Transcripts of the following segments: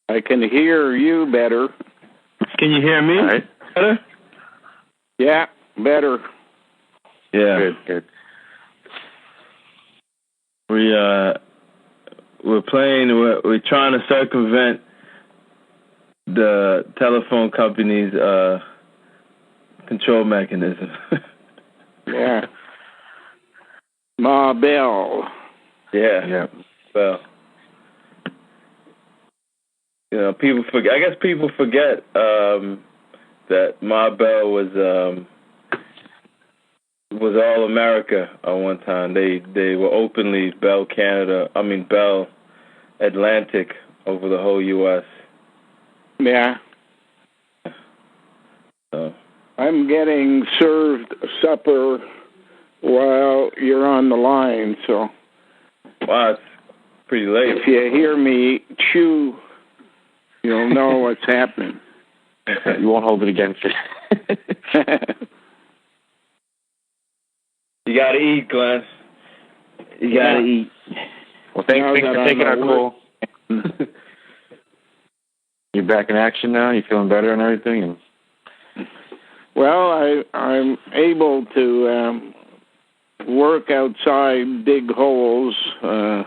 I can hear you better. Can you hear me? All right. Better? Yeah, better. Yeah. Good. We're playing. We're trying to circumvent the telephone company's control mechanism. Yeah. Ma Bell. Yeah. Well, people forget. I guess people forget that Ma Bell was all America at one time. They were openly Bell Atlantic over the whole U.S. Yeah. So. I'm getting served supper while you're on the line, so. Wow, it's pretty late. If you hear me chew, you'll know what's happening. You won't hold it against you. You gotta eat, Glenn. You gotta eat. Well, thanks for taking our call. You're back in action now? You feeling better and everything? Well, I'm able to work outside, dig holes, and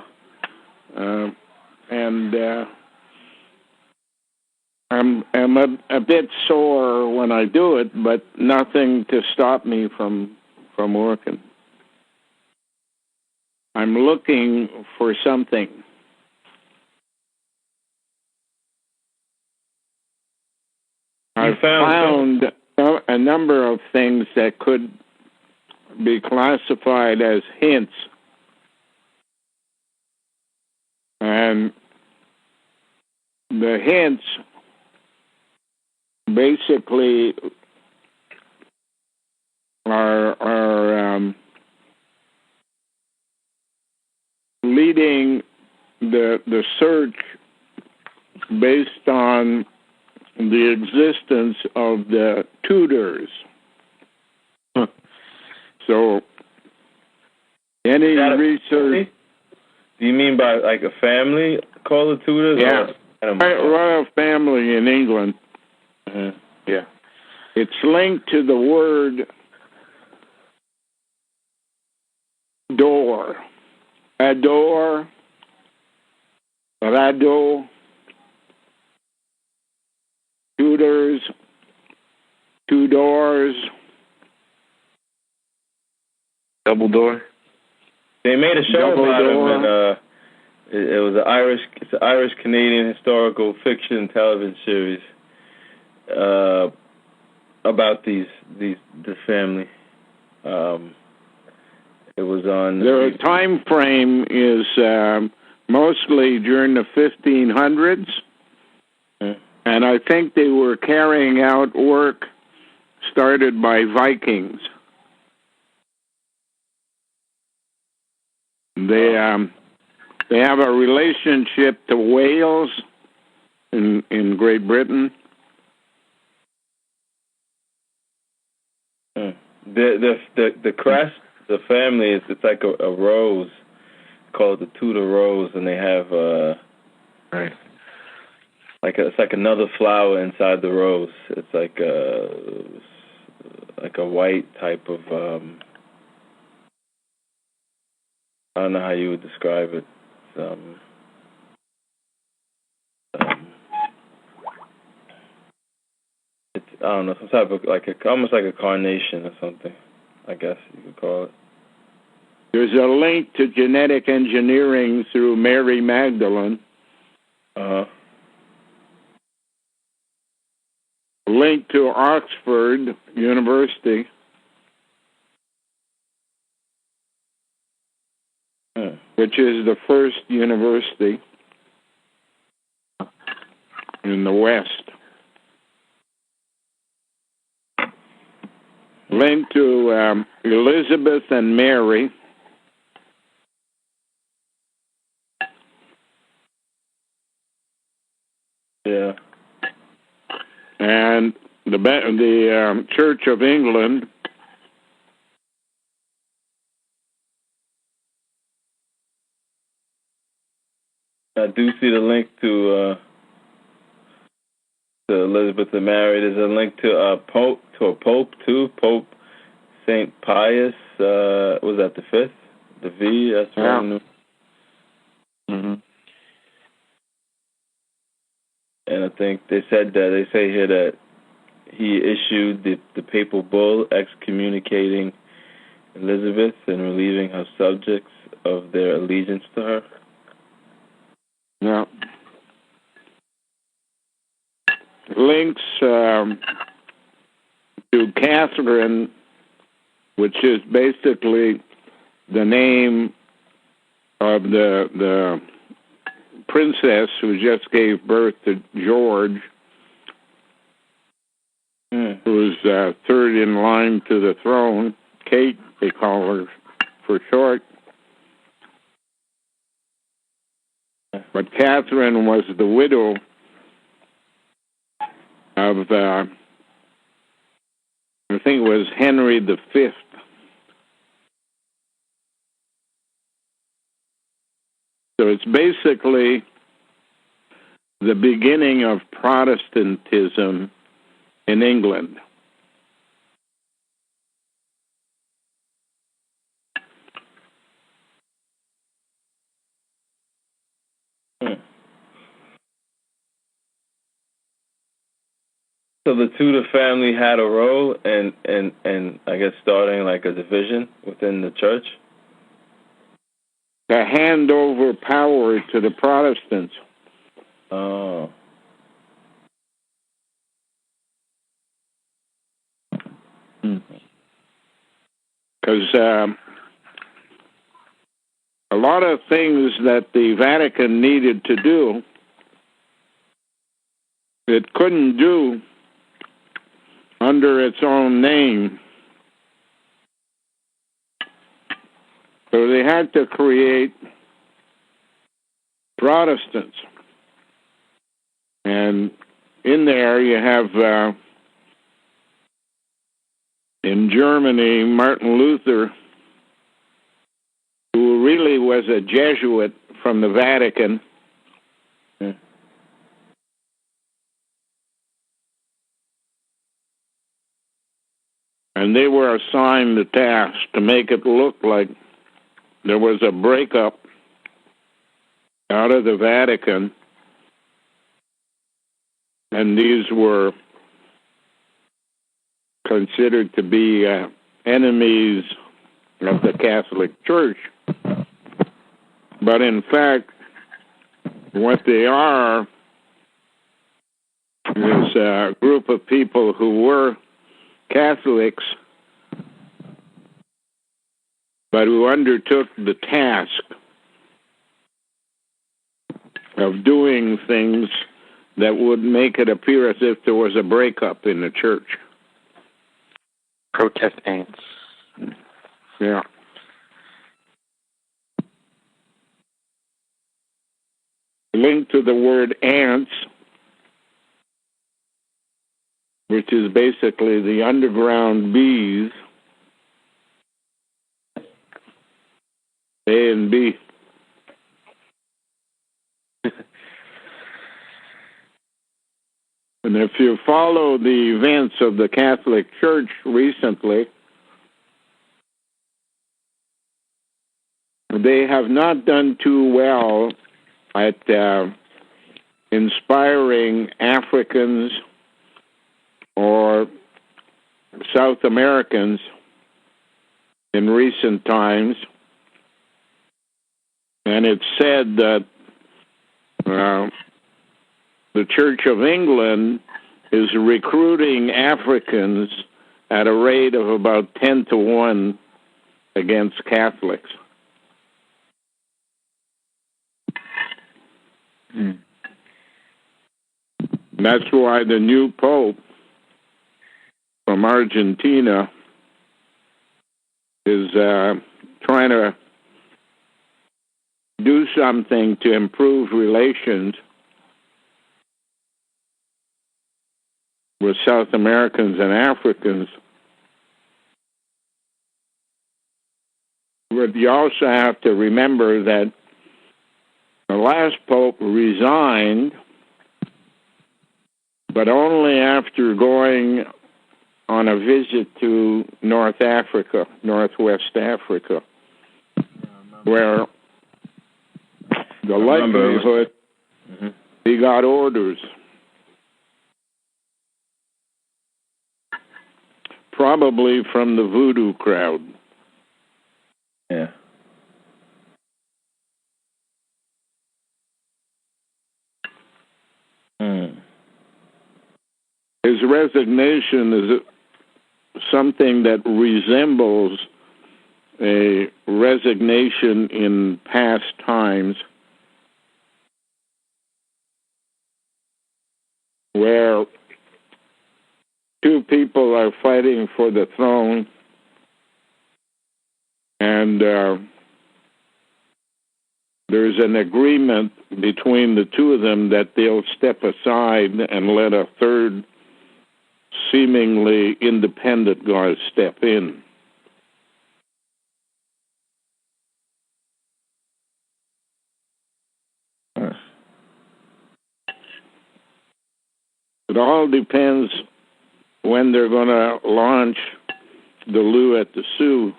I'm a bit sore when I do it, but nothing to stop me from working. I'm looking for something. I found a number of things that could be classified as hints. And the hints basically are leading the search based on the existence of the Tudors. So, any research... Do you mean by like a family called the Tudors? Yeah, a royal family in England. Mm-hmm. Yeah. It's linked to the word door. Adore, Rado, Tudors, two doors. Double door. They made a show about him, and it was an Irish Canadian historical fiction television series about this family. It was on. Their time frame is mostly during the 1500s, and I think they were carrying out work started by Vikings. They have a relationship to Wales in Great Britain. The crest, the family it's like a rose called the Tudor rose, and they have right. It's like another flower inside the rose. It's like a white type of I don't know how you would describe it. It's I don't know, some type of almost like a carnation or something, I guess you could call it. There's a link to genetic engineering through Mary Magdalene. Link to Oxford University. Which is the first university in the West. Linked to Elizabeth and Mary. Yeah. And the Church of England. I do see the link to Elizabeth and Mary. There's a link to a pope too. Pope Saint Pius. Was that the fifth? The V. That's right. Mm-hmm. And I think they say here that he issued the papal bull excommunicating Elizabeth and relieving her subjects of their allegiance to her. Yeah. Links to Catherine, which is basically the name of the princess who just gave birth to George, who's third in line to the throne. Kate, they call her for short. But Catherine was the widow of, I think it was Henry V. So it's basically the beginning of Protestantism in England. So the Tudor family had a role and I guess starting like a division within the church? To hand over power to the Protestants. Oh. Because a lot of things that the Vatican needed to do, it couldn't do under its own name. So they had to create Protestants. And in there you have, in Germany, Martin Luther, who really was a Jesuit from the Vatican. And they were assigned the task to make it look like there was a breakup out of the Vatican, and these were considered to be enemies of the Catholic Church. But in fact, what they are is a group of people who were Catholics, but who undertook the task of doing things that would make it appear as if there was a breakup in the church. Protest ants. Yeah. Linked to the word ants, which is basically the underground bees, A and B. And if you follow the events of the Catholic Church recently, they have not done too well at inspiring Africans or South Americans in recent times. And it's said that the Church of England is recruiting Africans at a rate of about 10 to 1 against Catholics. That's why the new Pope from Argentina is trying to do something to improve relations with South Americans and Africans. But you also have to remember that the last Pope resigned but only after going on a visit to North Africa, Northwest Africa, where the likelihood he got orders. Probably from the voodoo crowd. Yeah. His resignation is something that resembles a resignation in past times, where two people are fighting for the throne, and there's an agreement between the two of them that they'll step aside and let a third seemingly independent guy step in. It all depends when they're going to launch the Lou at the Sioux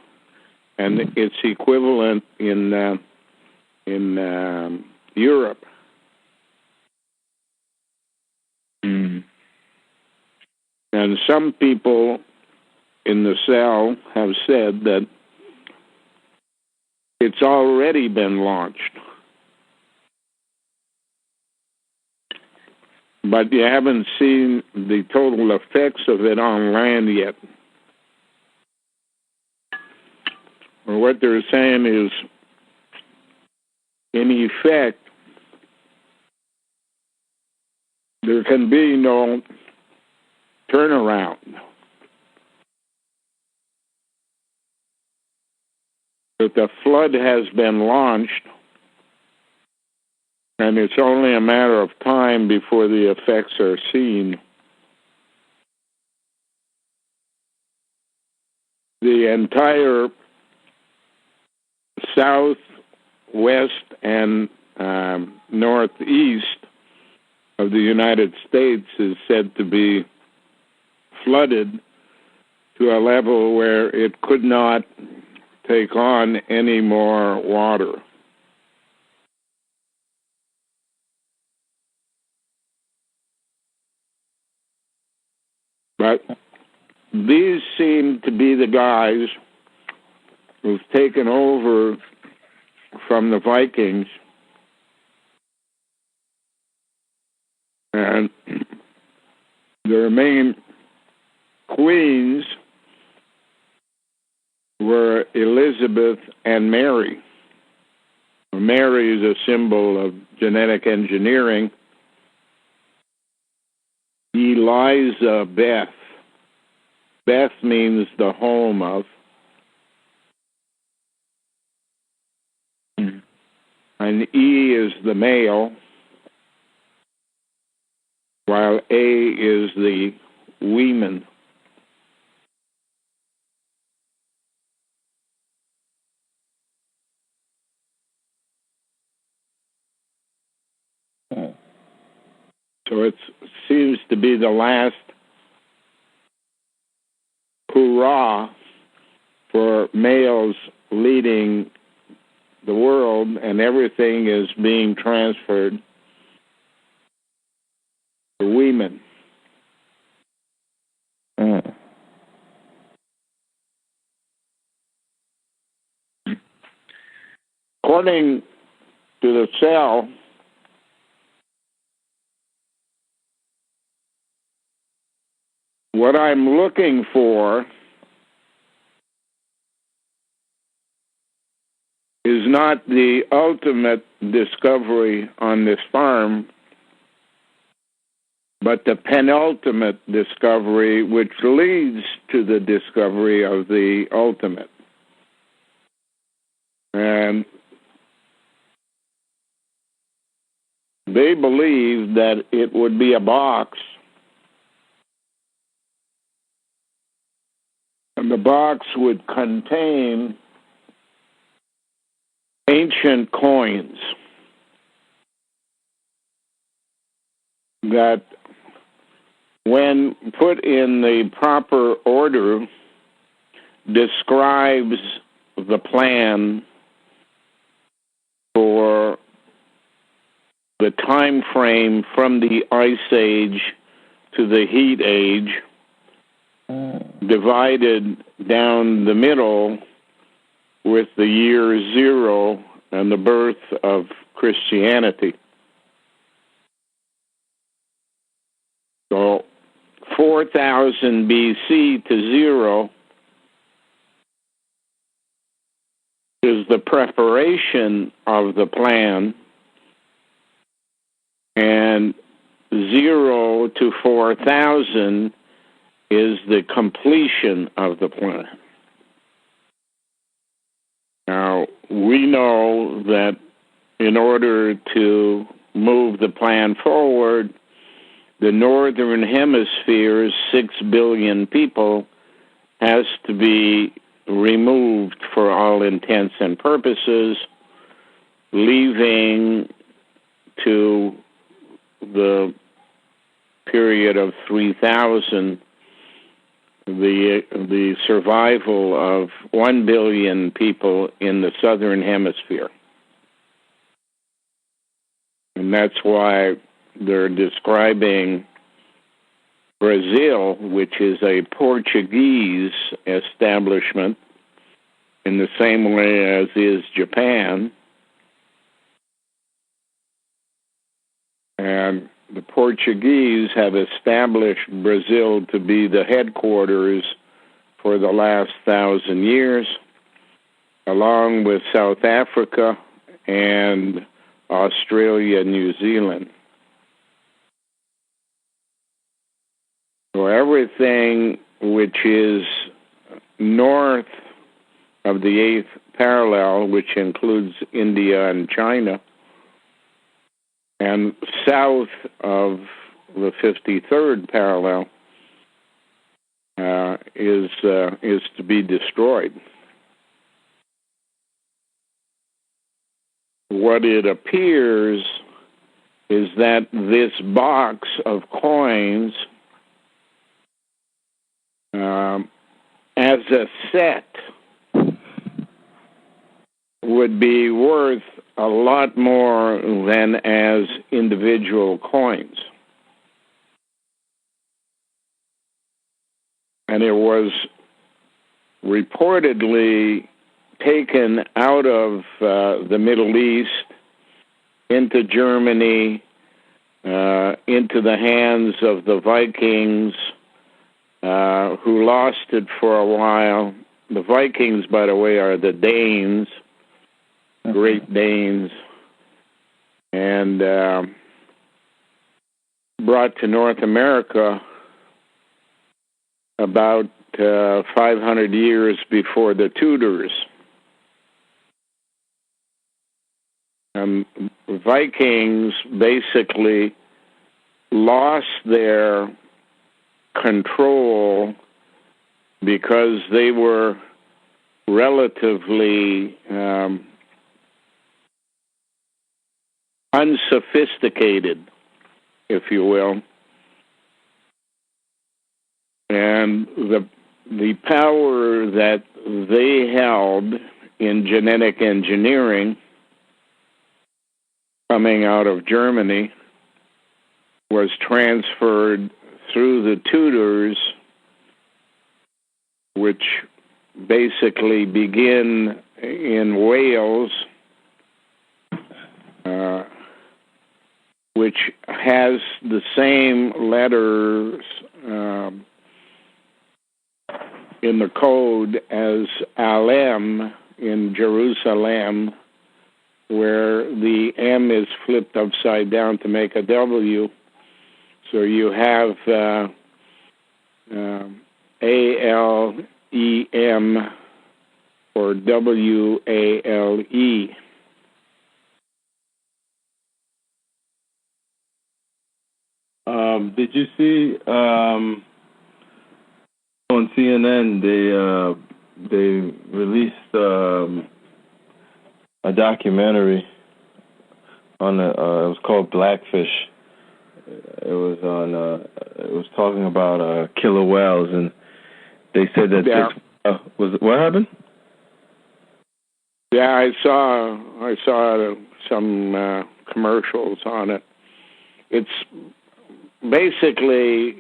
and its equivalent in Europe. And some people in the cell have said that it's already been launched, but you haven't seen the total effects of it on land yet. Or what they're saying is, in effect, there can be no turnaround. That the flood has been launched, and it's only a matter of time before the effects are seen. The entire south, west, and northeast of the United States is said to be flooded to a level where it could not take on any more water. But these seem to be the guys who've taken over from the Vikings, and their main queens were Elizabeth and Mary. Mary is a symbol of genetic engineering. Eliza Beth. Beth means the home of. And E is the male, while A is the women. So it seems to be the last hurrah for males leading the world, and everything is being transferred to women. According to the cell, what I'm looking for is not the ultimate discovery on this farm, but the penultimate discovery, which leads to the discovery of the ultimate. And they believe that it would be a box, and the box would contain ancient coins that when put in the proper order, describes the plan for the time frame from the Ice Age to the Heat Age, divided down the middle with the year zero and the birth of Christianity. So 4000 BC to zero is the preparation of the plan, and 0 to 4000 is the completion of the plan. Now, we know that in order to move the plan forward, the northern hemisphere's 6 billion people has to be removed for all intents and purposes, leaving to the period of 3000 the survival of 1 billion people in the southern hemisphere. And that's why they're describing Brazil, which is a Portuguese establishment, in the same way as is Japan. And the Portuguese have established Brazil to be the headquarters for the last 1,000 years, along with South Africa and Australia, New Zealand. So everything which is north of the 8th parallel, which includes India and China, and south of the 53rd parallel, is to be destroyed. What it appears is that this box of coins, as a set, would be worth a lot more than as individual coins. And it was reportedly taken out of the Middle East into Germany, into the hands of the Vikings, who lost it for a while. The Vikings, by the way, are the Danes, Great Danes, and brought to North America about 500 years before the Tudors. Vikings basically lost their control because they were relatively unsophisticated, if you will, and the power that they held in genetic engineering coming out of Germany was transferred through the Tudors, which basically begin in Wales, which has the same letters in the code as Alem in Jerusalem, where the M is flipped upside down to make a W. So you have ALEM or WALE. Did you see on CNN they released a documentary on it was called Blackfish. It was on. It was talking about killer whales, and they said that. Yeah. What happened? Yeah, I saw some commercials on it. It's basically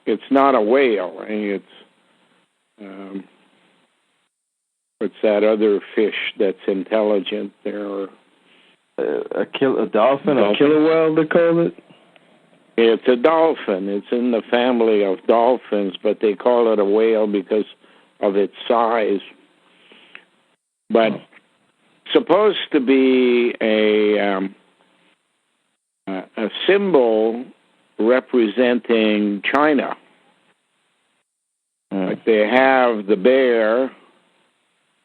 it's not a whale. It's what's that other fish that's intelligent? There, a dolphin, a killer whale, they call it. It's a dolphin. It's in the family of dolphins, but they call it a whale because of its size. But supposed to be a symbol representing China. Like they have the bear,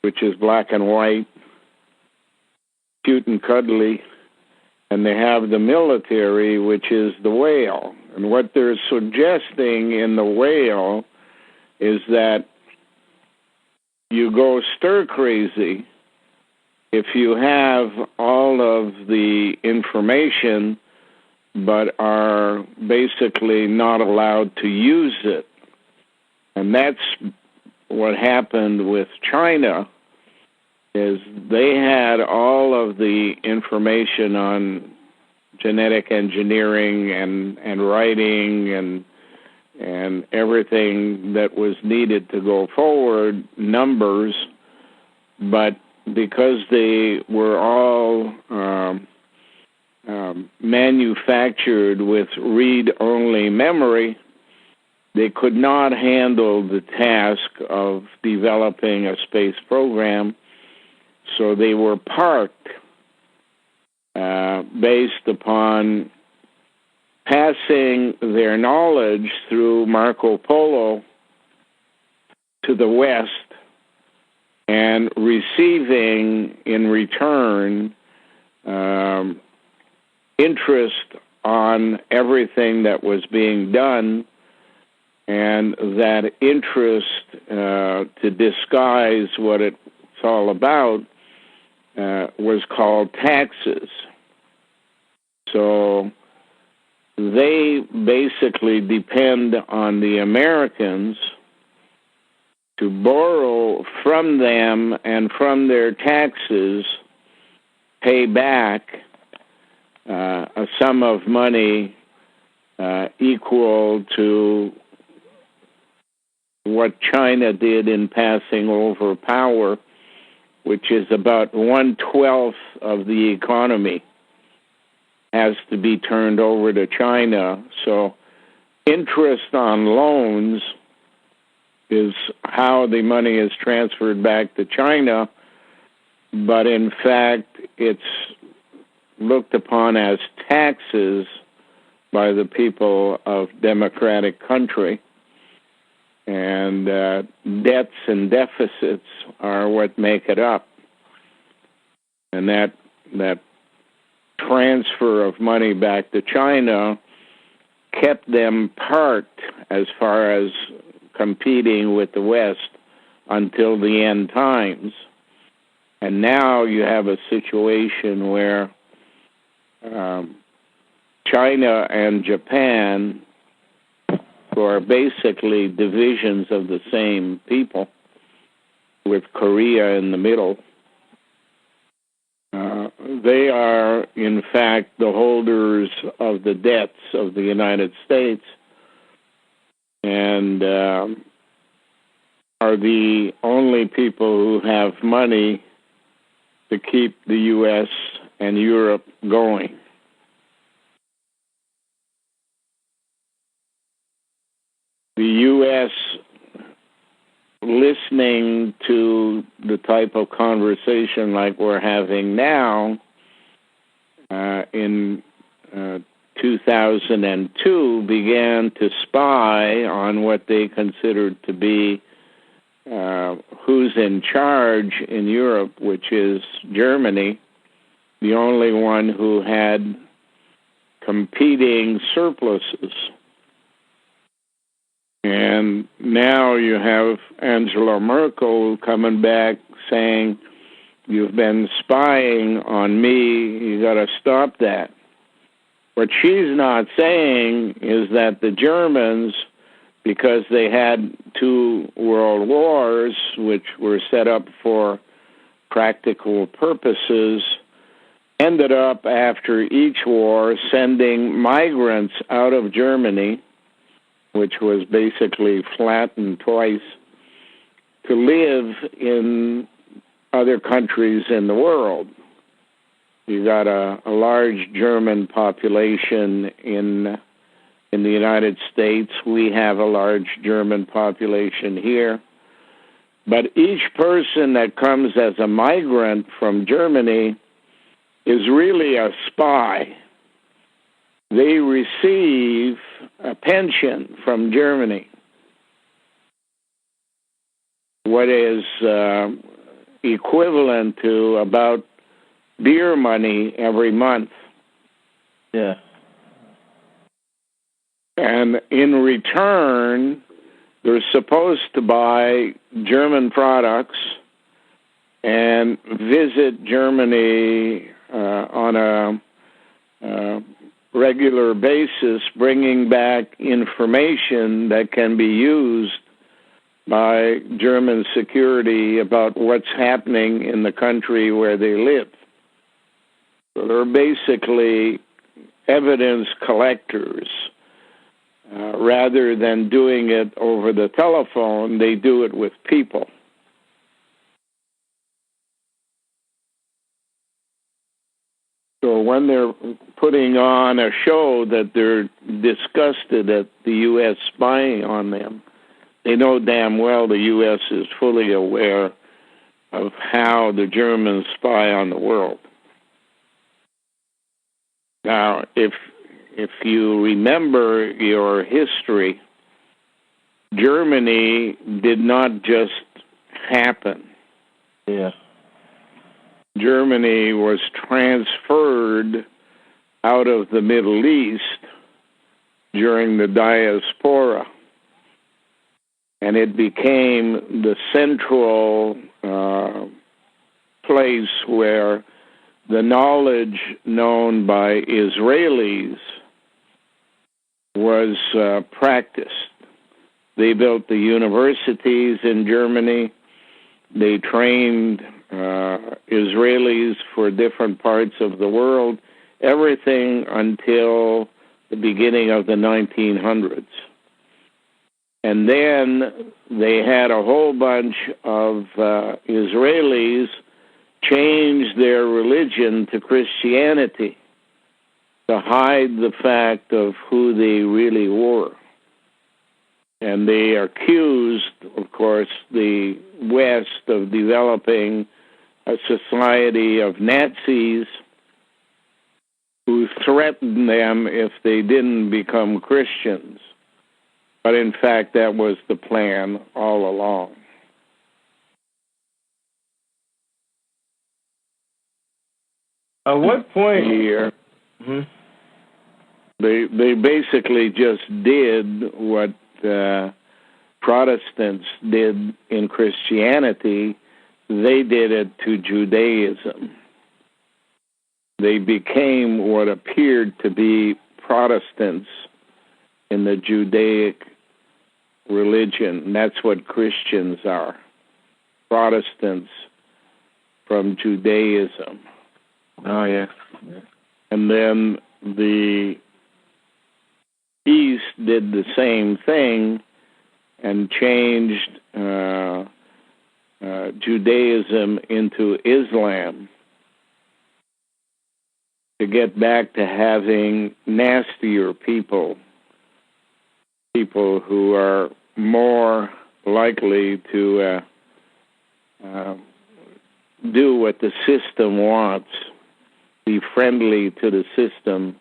which is black and white, cute and cuddly, and they have the military, which is the whale. And what they're suggesting in the whale is that you go stir crazy if you have all of the information but are basically not allowed to use it. And that's what happened with China, is they had all of the information on genetic engineering and writing and everything that was needed to go forward, numbers, but because they were all manufactured with read-only memory, they could not handle the task of developing a space program, so they were parked based upon passing their knowledge through Marco Polo to the West and receiving in return interest on everything that was being done, and that interest to disguise what it's all about was called taxes. So they basically depend on the Americans to borrow from them and from their taxes pay back a sum of money equal to what China did in passing over power, which is about 1/12 of the economy has to be turned over to China. So interest on loans is how the money is transferred back to China, but in fact it's looked upon as taxes by the people of democratic country, and debts and deficits are what make it up. And that transfer of money back to China kept them parked as far as competing with the West until the end times. And now you have a situation where China and Japan, who are basically divisions of the same people, with Korea in the middle, they are, in fact, the holders of the debts of the United States and are the only people who have money to keep the U.S. and Europe going. The U.S. listening to the type of conversation like we're having now in 2002 began to spy on what they considered to be who's in charge in Europe, which is Germany, the only one who had competing surpluses. And now you have Angela Merkel coming back saying, "You've been spying on me, you got to stop that." What she's not saying is that the Germans, because they had 2 world wars, which were set up for practical purposes, ended up after each war sending migrants out of Germany, which was basically flattened twice, to live in other countries in the world. You got a large German population in the United States. We have a large German population here. But each person that comes as a migrant from Germany is really a spy. They receive a pension from Germany, what is equivalent to about beer money every month. Yeah. And in return, they're supposed to buy German products and visit Germany on a regular basis, bringing back information that can be used by German security about what's happening in the country where they live. So they're basically evidence collectors. Rather than doing it over the telephone, they do it with people. So when they're putting on a show that they're disgusted at the U.S. spying on them, they know damn well the U.S. is fully aware of how the Germans spy on the world. Now, if you remember your history, Germany did not just happen. Yeah. Germany was transferred out of the Middle East during the diaspora, and it became the central place where the knowledge known by Israelis was practiced. They built the universities in Germany. They trained Israelis for different parts of the world, everything until the beginning of the 1900s. And then they had a whole bunch of Israelis change their religion to Christianity to hide the fact of who they really were. And they accused, of course, the West of developing a society of Nazis who threatened them if they didn't become Christians. But in fact, that was the plan all along. At what point here? They basically just did what Protestants did in Christianity. They did it to Judaism. They became what appeared to be Protestants in the Judaic religion. That's what Christians are. Protestants from Judaism. Oh, yeah. And then the East did the same thing and changed Judaism into Islam to get back to having nastier people who are more likely to do what the system wants, be friendly to the system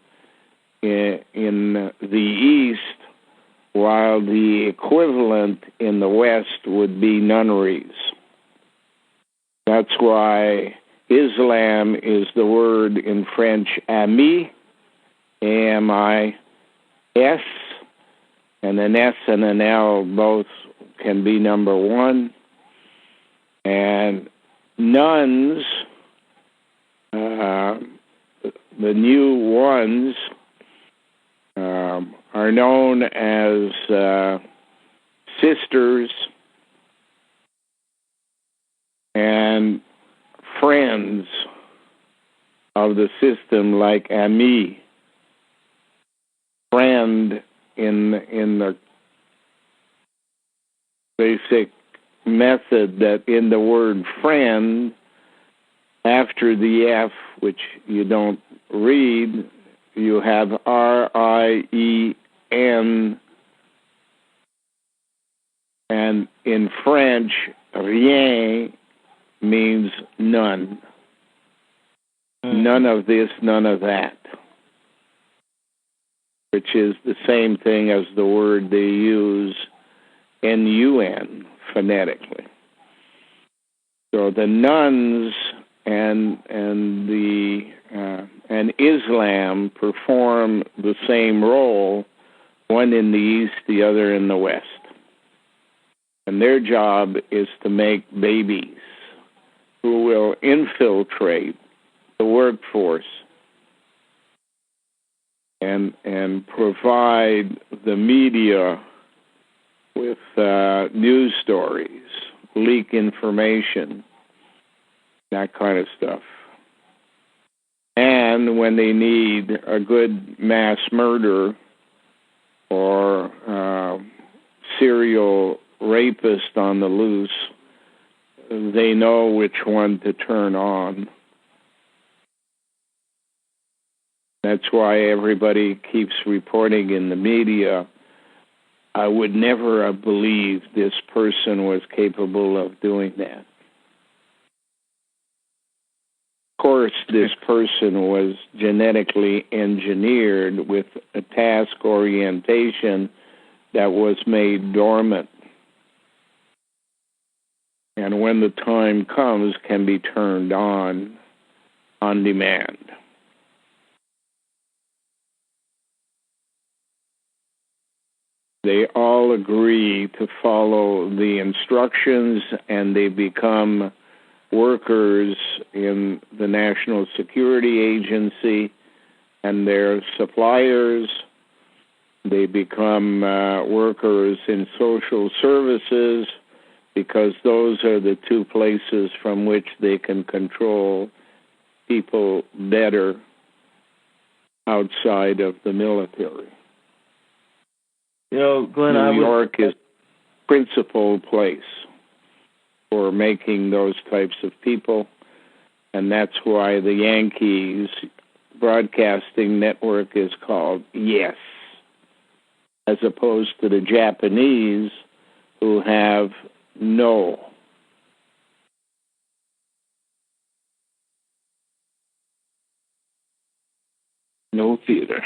in the East, while the equivalent in the West would be nunneries. That's why Islam is the word in French ami, A-M-I-S, and an S and an L both can be number one. And nuns, the new ones, are known as sisters and friends of the system, like ami, friend in the basic method, that in the word friend, after the F, which you don't read, you have R-I-E-N, and in French, rien means none. None of this, none of that, which is the same thing as the word they use, N-U-N, phonetically. So the nuns and Islam perform the same role, one in the East, the other in the West. And their job is to make babies who will infiltrate the workforce and provide the media with news stories, leak information, that kind of stuff. And when they need a good mass murder or serial rapist on the loose, they know which one to turn on. That's why everybody keeps reporting in the media, I would never have believed this person was capable of doing that. Of course, this person was genetically engineered with a task orientation that was made dormant. And when the time comes, can be turned on demand. They all agree to follow the instructions, and they become workers in the National Security Agency and their suppliers. They become workers in social services, because those are the two places from which they can control people better outside of the military. You know, Glenn, New York is the principal place for making those types of people, and that's why the Yankees broadcasting network is called Yes, as opposed to the Japanese, who have No. No theater.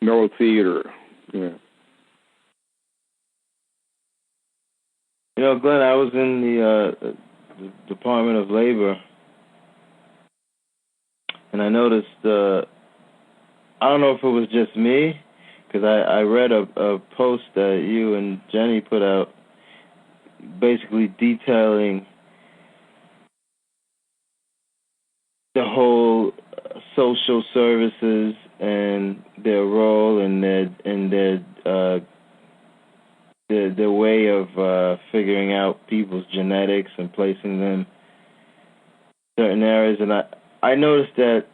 No theater. Yeah. You know, Glenn, I was in the Department of Labor, and I noticed, I don't know if it was just me, because I read a post that you and Jenny put out, basically detailing the whole social services and their role and their way of figuring out people's genetics and placing them in certain areas. And I noticed that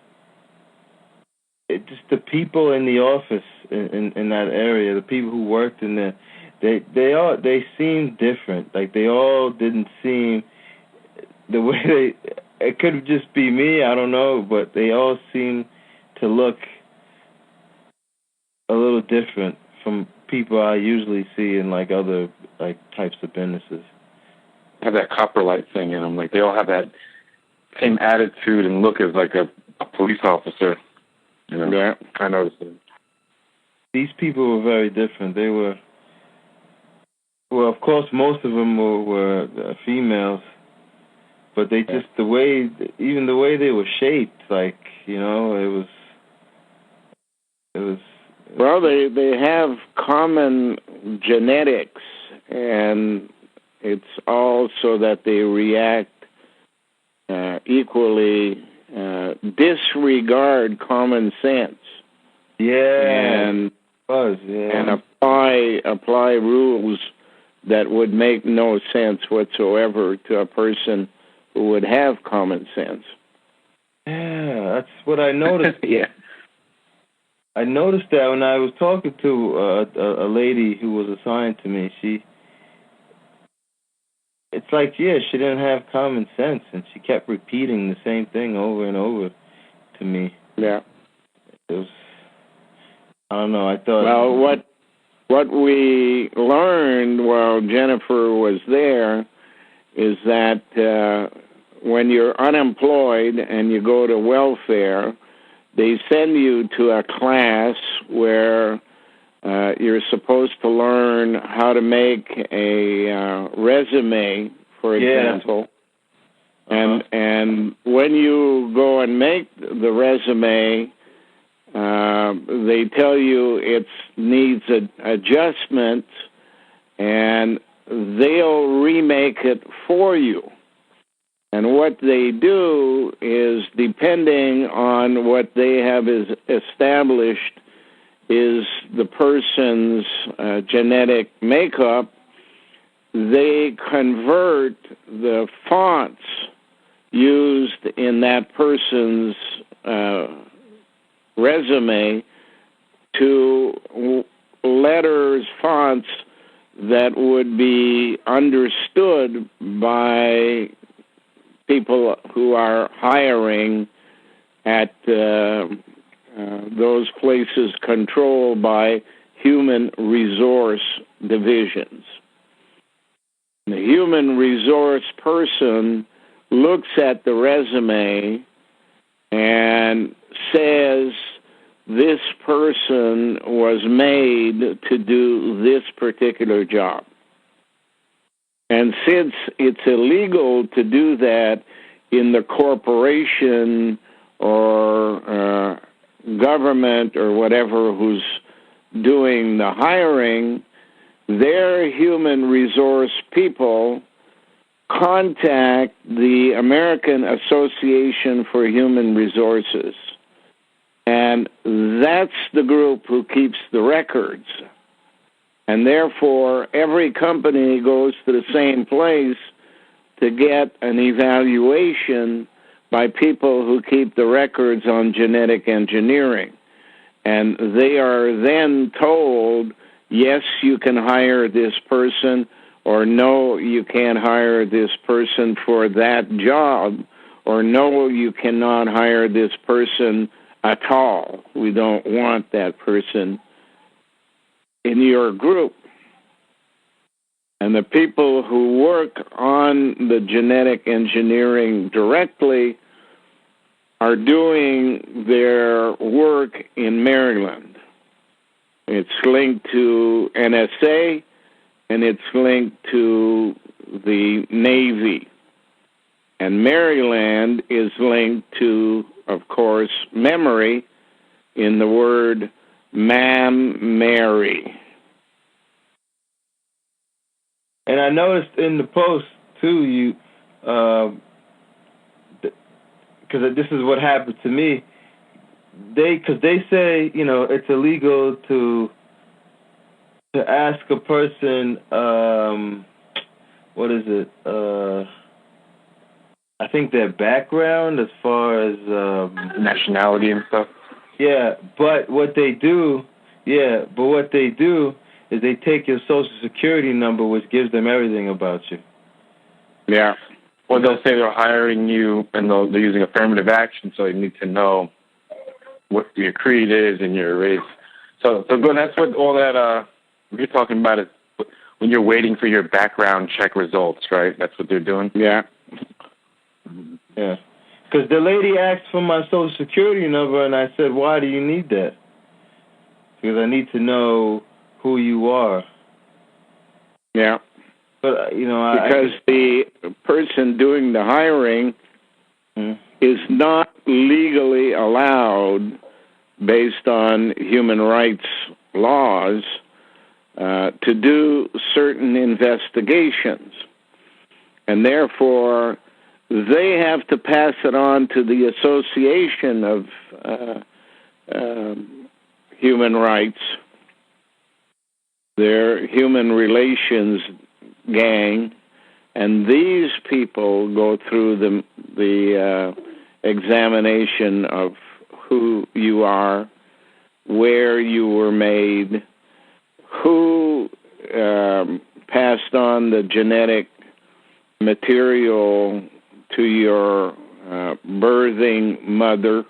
just the people in the office in that area, the people who worked in there, they seemed different. Like, they all didn't seem the way it could just be me, I don't know, but they all seem to look a little different from people I usually see in like other like types of businesses. Have that copper light thing in them. Like, they all have that same attitude and look as like a police officer. You know, yeah. I noticed it. These people were very different. They were, well, of course, most of them were females, but they just, even the way they were shaped, like, you know, it was. Well, they have common genetics, and it's all so that they react equally, disregard common sense. and apply rules that would make no sense whatsoever to a person who would have common sense. Yeah, that's what I noticed. Yeah. I noticed that when I was talking to a lady who was assigned to me. It's like, she didn't have common sense, and she kept repeating the same thing over and over to me. Yeah. It was, I don't know, I thought... Well, what we learned while Jennifer was there is that when you're unemployed and you go to welfare, they send you to a class where you're supposed to learn how to make a resume, for example. And when you go and make the resume, they tell you it needs adjustment, and they'll remake it for you. And what they do is, depending on what they have established is the person's genetic makeup, they convert the fonts used in that person's resume to letters, fonts that would be understood by people who are hiring at those places controlled by human resource divisions. The human resource person looks at the resume and says, this person was made to do this particular job. And since it's illegal to do that in the corporation or government or whatever who's doing the hiring, their human resource people contact the American Association for Human Resources. And that's the group who keeps the records. And therefore, every company goes to the same place to get an evaluation by people who keep the records on genetic engineering. And they are then told, yes, you can hire this person, or no, you can't hire this person for that job, or no, you cannot hire this person at all. We don't want that person in your group. And the people who work on the genetic engineering directly are doing their work in Maryland. It's linked to NSA, and it's linked to the Navy. And Maryland is linked to, of course, memory in the word Mary. And I noticed in the post, too, you, because this is what happened to me, because they say, it's illegal to ask a person, what is it, I think their background as far as nationality and stuff. Yeah, but what they do is they take your social security number, which gives them everything about you. Yeah. Or they'll say they're hiring you, and they're using affirmative action, so you need to know what your creed is and your race. So Glenn, that's what all that you're talking about is when you're waiting for your background check results, right? That's what they're doing? Yeah. Yeah. Because the lady asked for my social security number, and I said, why do you need that? Because I need to know who you are. Yeah. But, because the person doing the hiring is not legally allowed, based on human rights laws, to do certain investigations. And therefore, they have to pass it on to the Association of human rights. They're human relations gang, and these people go through the examination of who you are, where you were made, who passed on the genetic material to your birthing mother,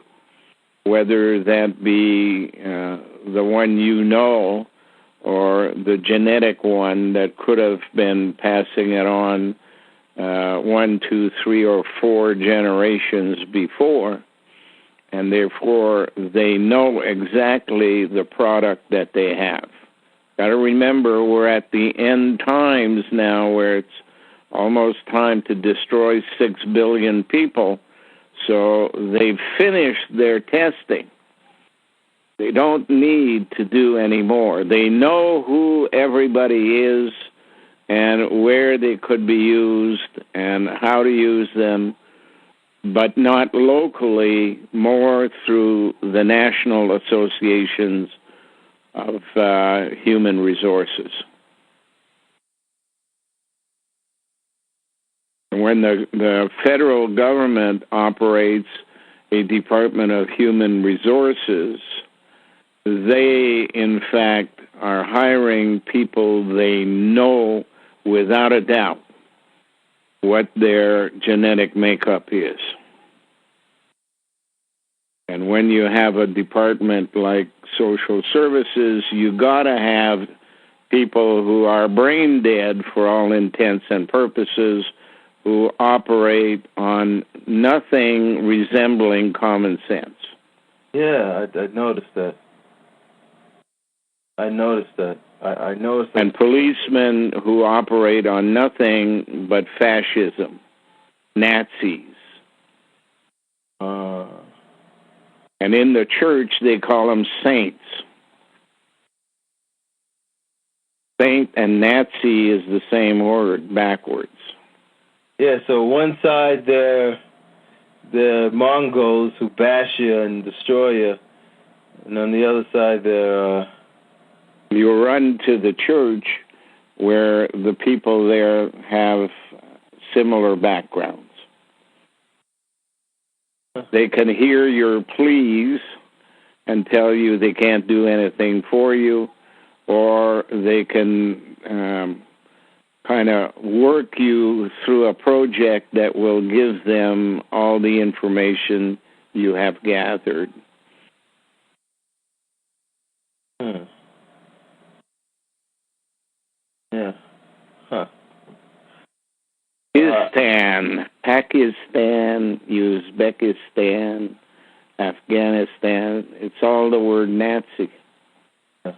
whether that be the one you know or the genetic one that could have been passing it on 1, 2, 3, or 4 generations before, and therefore they know exactly the product that they have. Got to remember, we're at the end times now where it's almost time to destroy 6 billion people, so they've finished their testing. They don't need to do any more. They know who everybody is and where they could be used and how to use them, but not locally, more through the national associations of human resources. When the federal government operates a Department of Human Resources, they, in fact, are hiring people they know without a doubt what their genetic makeup is. And when you have a department like social services, you got to have people who are brain dead for all intents and purposes, who operate on nothing resembling common sense. Yeah, I noticed that. I noticed that. And policemen who operate on nothing but fascism, Nazis. And in the church, they call them saints. Saint and Nazi is the same word, backwards. Yeah, so one side they're Mongols who bash you and destroy you, and on the other side they're... You run to the church where the people there have similar backgrounds. They can hear your pleas and tell you they can't do anything for you, or they can kind of work you through a project that will give them all the information you have gathered. Yeah. Huh. Pakistan, Uzbekistan, Afghanistan, it's all the word Nazi. It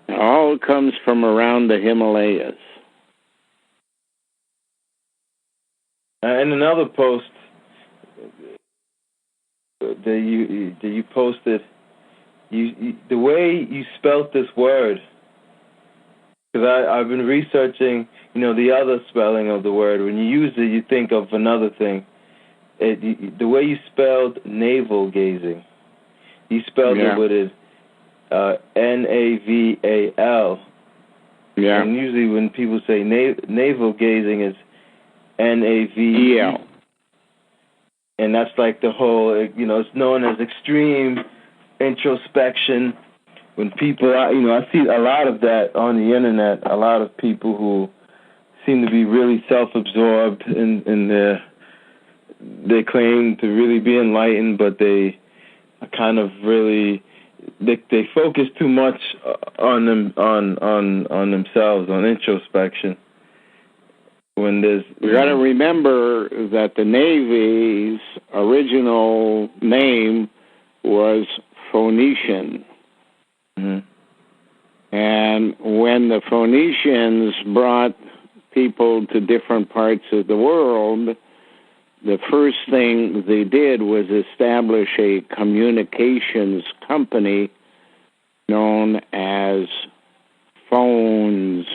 all comes from around the Himalayas. In another post that you posted, the way you spelt this word, because I've been researching, the other spelling of the word. When you use it, you think of another thing. The way you spelled navel gazing, you spelled it with it Naval. Yeah. And usually when people say navel gazing, it's Navel. And that's like the whole, it's known as extreme introspection. When people, I see a lot of that on the internet, a lot of people who seem to be really self-absorbed in they claim to really be enlightened, but they are kind of really, they focus too much on themselves, on introspection. When we got to remember that the Navy's original name was Phoenician. Mm-hmm. And when the Phoenicians brought people to different parts of the world, the first thing they did was establish a communications company known as phones,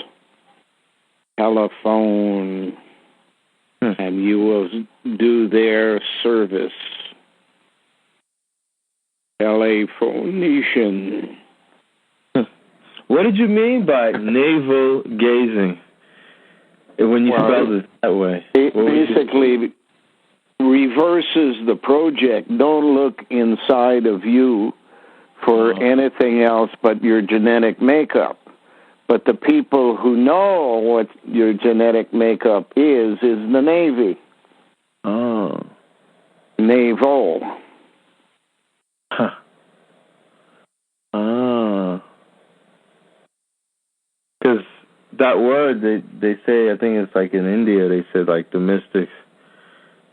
telephone, and you will do their service. Phoenician. What did you mean by navel gazing when you spelled it that way? It basically reverses the project. Don't look inside of you for anything else but your genetic makeup. But the people who know what your genetic makeup is the Navy. Oh. Naval. Huh. Oh. Because that word, they say, I think it's like in India, they said like the mystics,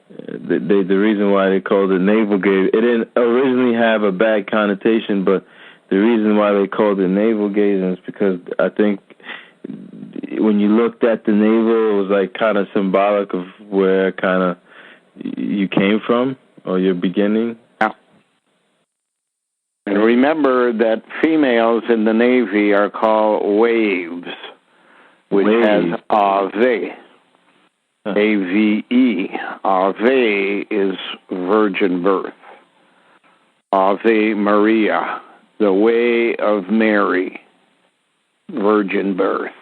the reason why they called it navel gaze, it didn't originally have a bad connotation, but the reason why they called it navel gazing is because I think when you looked at the navel, it was like kind of symbolic of where kind of you came from or your beginning. Yeah. And remember that females in the Navy are called waves, which has Ave. A-V-E. Ave is virgin birth. Ave Maria, the way of Mary, virgin birth.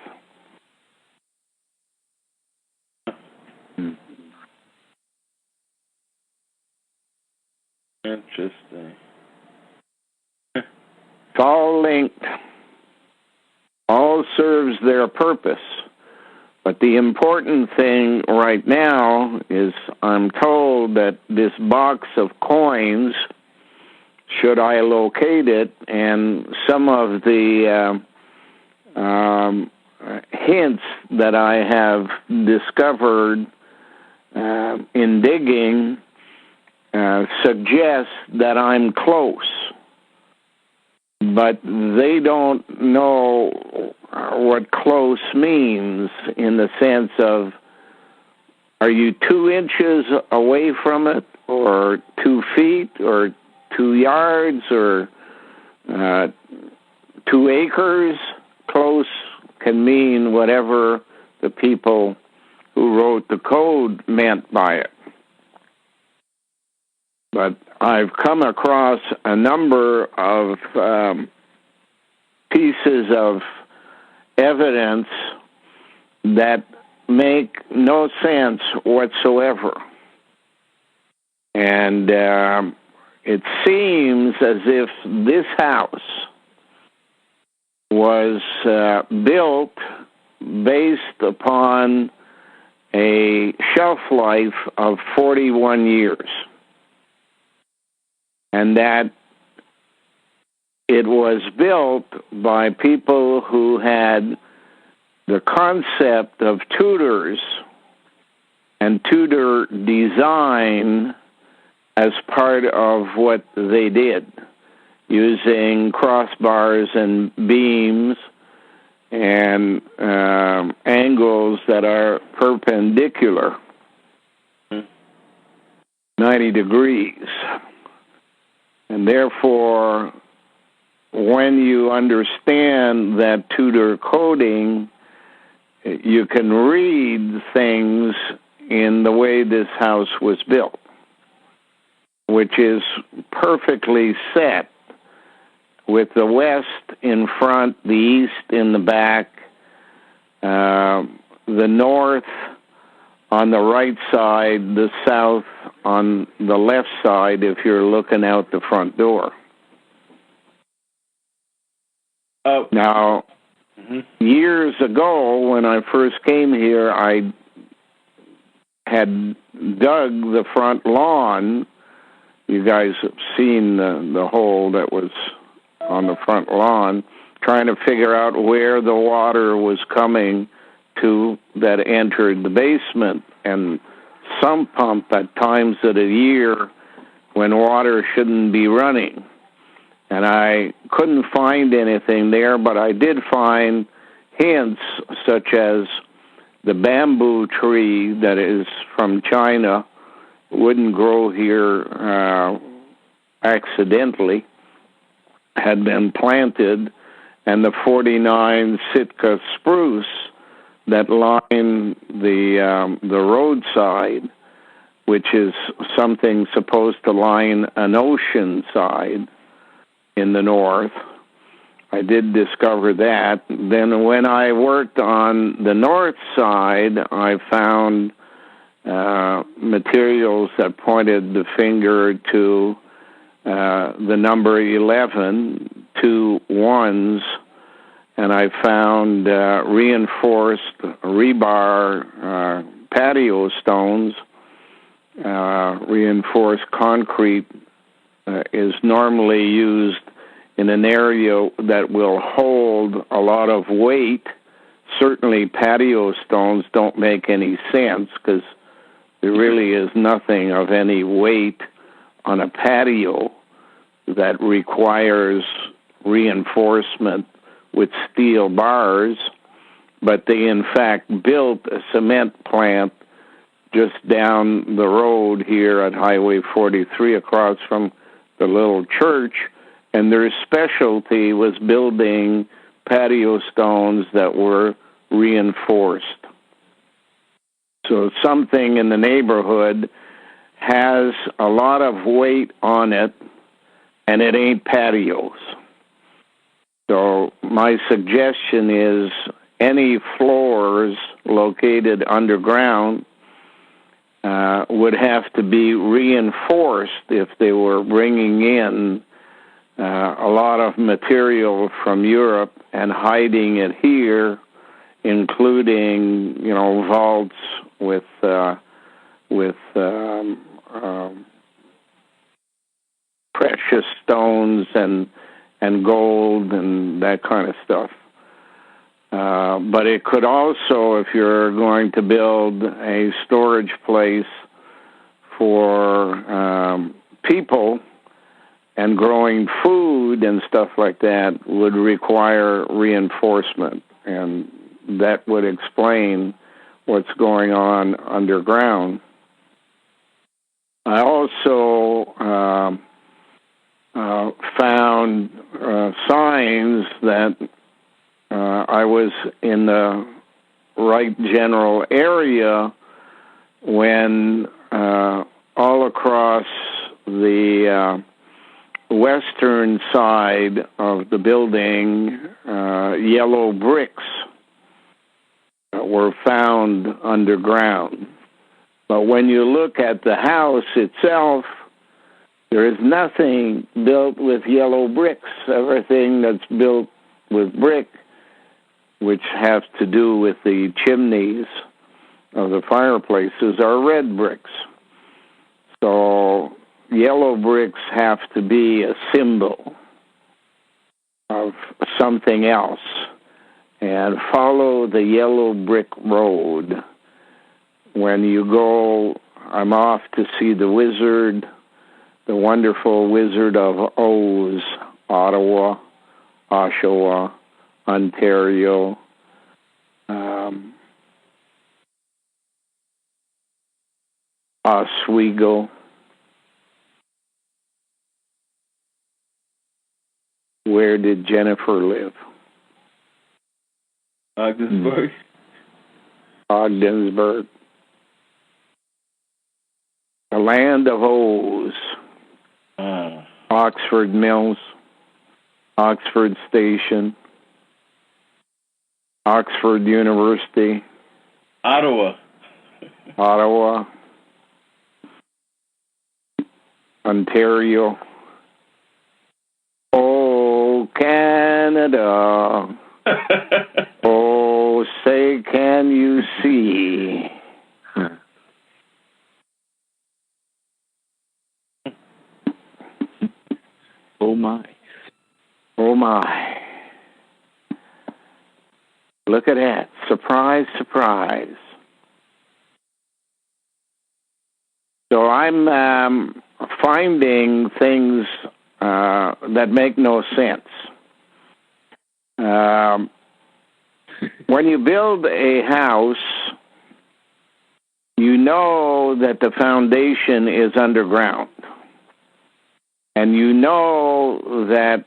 Interesting. It's all linked. All serves their purpose. But the important thing right now is I'm told that this box of coins, should I locate it, and some of the hints that I have discovered in digging suggest that I'm close. But they don't know what close means in the sense of, are you 2 inches away from it, or 2 feet, or 2 yards, or 2 acres? Close can mean whatever the people who wrote the code meant by it. But I've come across a number of pieces of evidence that make no sense whatsoever. And it seems as if this house was built based upon a shelf life of 41 years. And that it was built by people who had the concept of Tudors and Tudor design as part of what they did, using crossbars and beams and angles that are perpendicular, 90 degrees. And therefore, when you understand that Tudor coding, you can read things in the way this house was built, which is perfectly set with the west in front, the east in the back, the north on the right side, the south on the left side if you're looking out the front door. Now, years ago when I first came here, I had dug the front lawn. You guys have seen the hole that was on the front lawn, trying to figure out where the water was coming to that entered the basement, and sump pump at times of the year when water shouldn't be running. And I couldn't find anything there, but I did find hints such as the bamboo tree that is from China wouldn't grow here accidentally, had been planted, and the 49 Sitka spruce that line the roadside, which is something supposed to line an ocean side in the north, I did discover that. Then when I worked on the north side, I found materials that pointed the finger to the number 11, 2 ones, and I found reinforced rebar patio stones. Reinforced concrete is normally used in an area that will hold a lot of weight. Certainly patio stones don't make any sense because there really is nothing of any weight on a patio that requires reinforcement with steel bars, but they in fact built a cement plant just down the road here at Highway 43 across from the little church, and their specialty was building patio stones that were reinforced. So something in the neighborhood has a lot of weight on it, and it ain't patios. So my suggestion is any floors located underground would have to be reinforced if they were bringing in a lot of material from Europe and hiding it here, including, vaults with precious stones and gold and that kind of stuff. But it could also, if you're going to build a storage place for people and growing food and stuff like that, would require reinforcement. And that would explain what's going on underground. I also found signs that I was in the right general area when all across the western side of the building, yellow bricks were found underground. But when you look at the house itself, there is nothing built with yellow bricks. Everything that's built with brick, which have to do with the chimneys of the fireplaces, are red bricks. So yellow bricks have to be a symbol of something else. And follow the yellow brick road. When you go, I'm off to see the wizard, the wonderful Wizard of Oz, Ottawa, Oshawa, Ontario, Oswego. Where did Jennifer live? Ogdensburg. Ogdensburg. The land of Oz. Oxford Mills, Oxford Station, Oxford University, Ottawa, Ontario. Oh, Canada. Oh, say, can you see? Oh, my. Oh, my. Look at that. Surprise, surprise. So I'm finding things that make no sense. When you build a house, you know that the foundation is underground. And you know that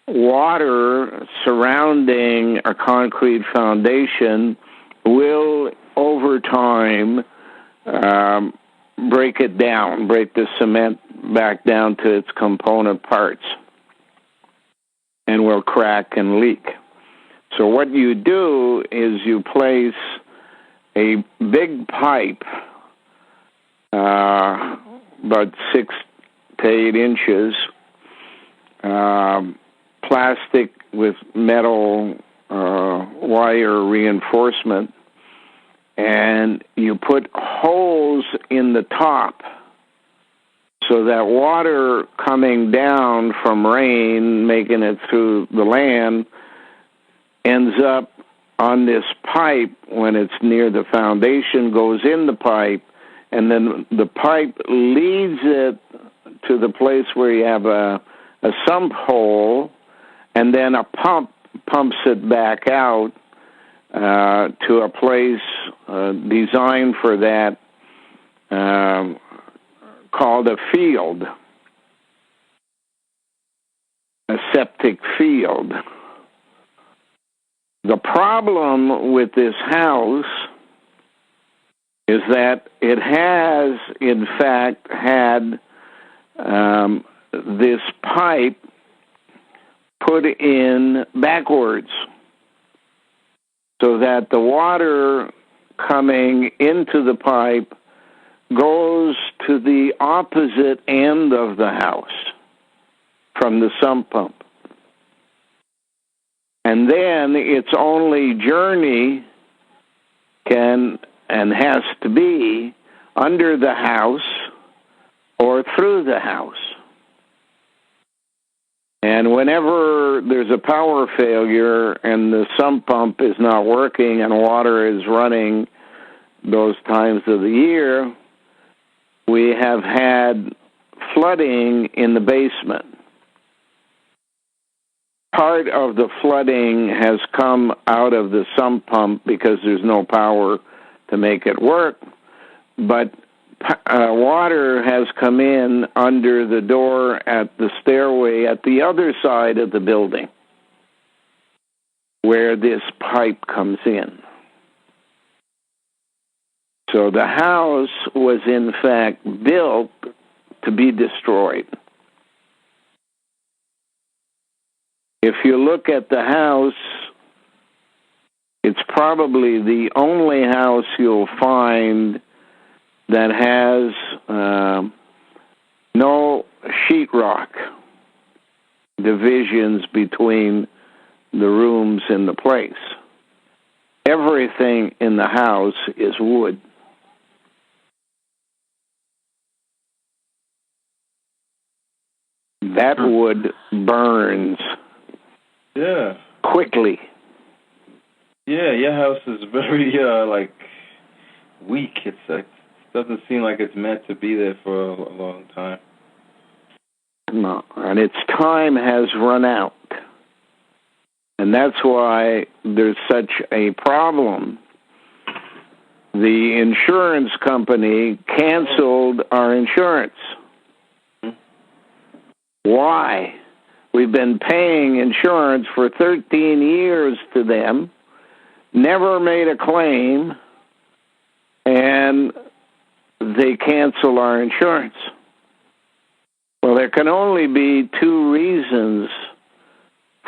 water surrounding a concrete foundation will, over time, break it down, break the cement back down to its component parts. and will crack and leak. So what you do is you place a big pipe, about 6 to 8 inches, plastic with metal wire reinforcement, and you put holes in the top so that water coming down from rain, making it through the land, ends up on this pipe when it's near the foundation, goes in the pipe, and then the pipe leads it to the place where you have a sump hole, and then a pump pumps it back out to a place designed for that, called a field, a septic field. The problem with this house is that it has, in fact, had this pipe put in backwards, so that the water coming into the pipe goes to the opposite end of the house from the sump pump. And then its only journey can and has to be under the house or through the house. And whenever there's a power failure and the sump pump is not working and water is running those times of the year, we have had flooding in the basement. Part of the flooding has come out of the sump pump because there's no power to make it work, but water has come in under the door at the stairway at the other side of the building where this pipe comes in. So the house was in fact built to be destroyed. If you look at the house, it's probably the only house you'll find that has no sheetrock divisions between the rooms in the place. Everything in the house is wood. That wood burns quickly. Yeah, your house is very weak. It doesn't seem like it's meant to be there for a long time. No, and its time has run out. And that's why there's such a problem. The insurance company canceled our insurance. Why? We've been paying insurance for 13 years to them, never made a claim, and they cancel our insurance. Well, there can only be 2 reasons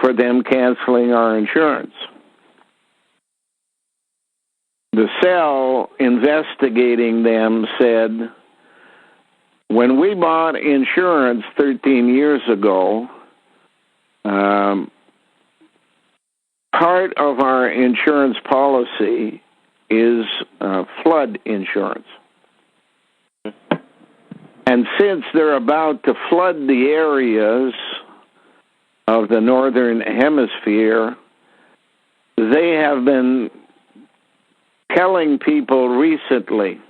for them canceling our insurance. The cell investigating them said, when we bought insurance 13 years ago, part of our insurance policy is flood insurance. And since they're about to flood the areas of the northern hemisphere, they have been telling people recently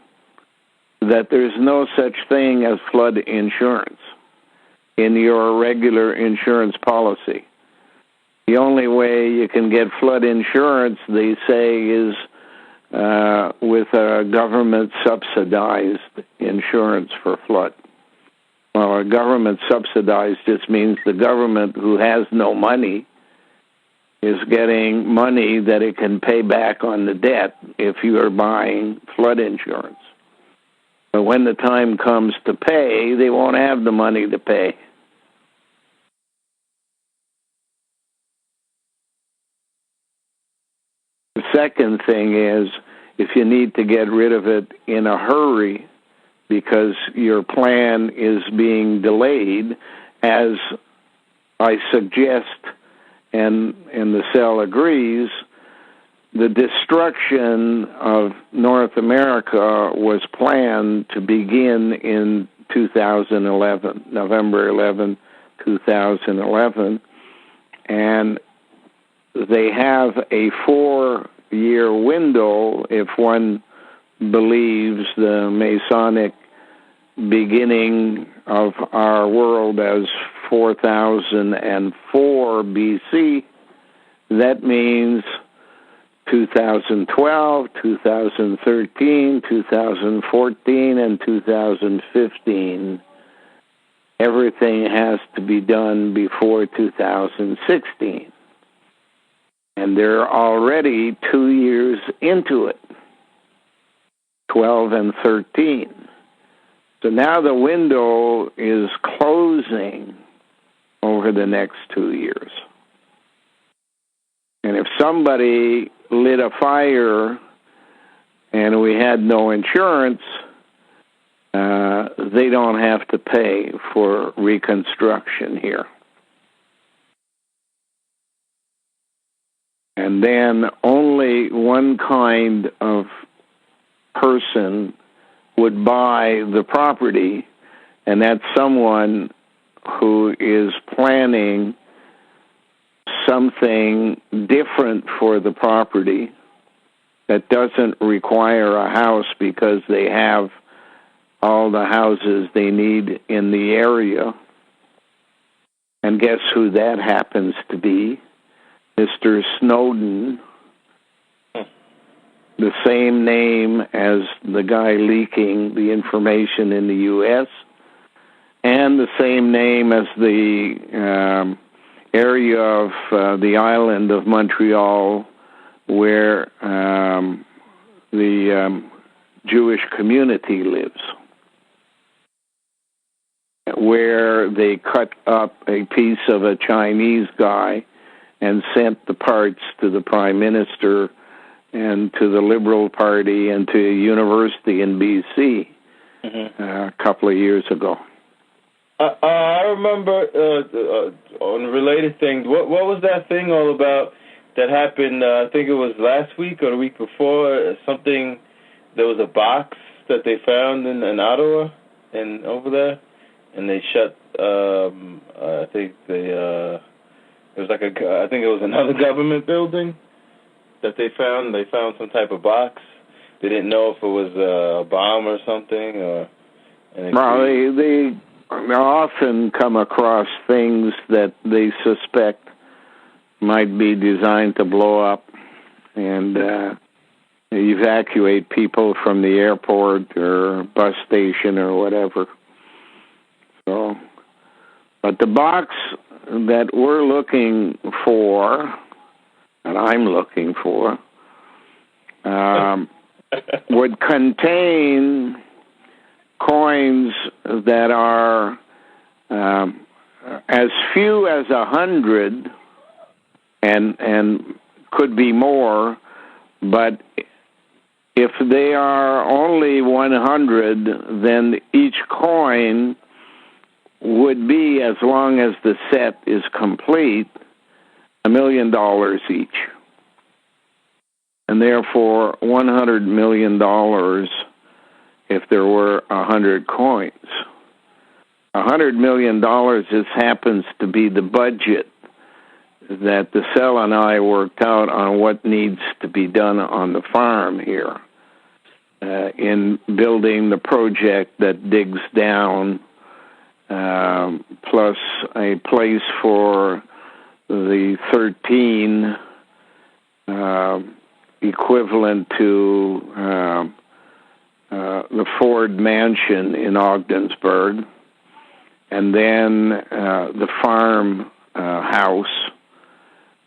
that there's no such thing as flood insurance in your regular insurance policy. The only way you can get flood insurance, they say, is with a government-subsidized insurance for flood. Well, a government-subsidized just means the government, who has no money, is getting money that it can pay back on the debt if you are buying flood insurance. But when the time comes to pay, they won't have the money to pay. second thing is, if you need to get rid of it in a hurry because your plan is being delayed, as I suggest, and the cell agrees, the destruction of North America was planned to begin in 2011, November 11, 2011, and they have a 4-year window, if one believes the Masonic beginning of our world as 4004 BC. That means 2012, 2013, 2014, and 2015. Everything has to be done before 2016. And they're already 2 years into it, 12 and 13. So now the window is closing over the next 2 years. And if somebody lit a fire and we had no insurance, they don't have to pay for reconstruction here. And then only one kind of person would buy the property, and that's someone who is planning something different for the property that doesn't require a house because they have all the houses they need in the area. And guess who that happens to be? Mr. Snowden, the same name as the guy leaking the information in the U.S., and the same name as the area of the island of Montreal where the Jewish community lives, where they cut up a piece of a Chinese guy and sent the parts to the Prime Minister and to the Liberal Party and to a university in B.C. A couple of years ago. I remember on related things. What was that thing all about that happened? I think it was last week or the week before. Something. There was a box that they found in Ottawa and over there, and they shut. I think they. It was like I think it was another government building that they found. They found some type of box. They didn't know if it was a bomb or something. Or. Well, they often come across things that they suspect might be designed to blow up and evacuate people from the airport or bus station or whatever. So, but the box that we're looking for, and I'm looking for, would contain coins that are as few as 100 and could be more, but if they are only 100, then each coin would be, as long as the set is complete, $1 million each. And therefore, $100 million if there were 100 coins. $100 million just happens to be the budget that the cell and I worked out on what needs to be done on the farm here in building the project that digs down, plus a place for the 13 equivalent to the Ford Mansion in Ogdensburg, and then the farm house,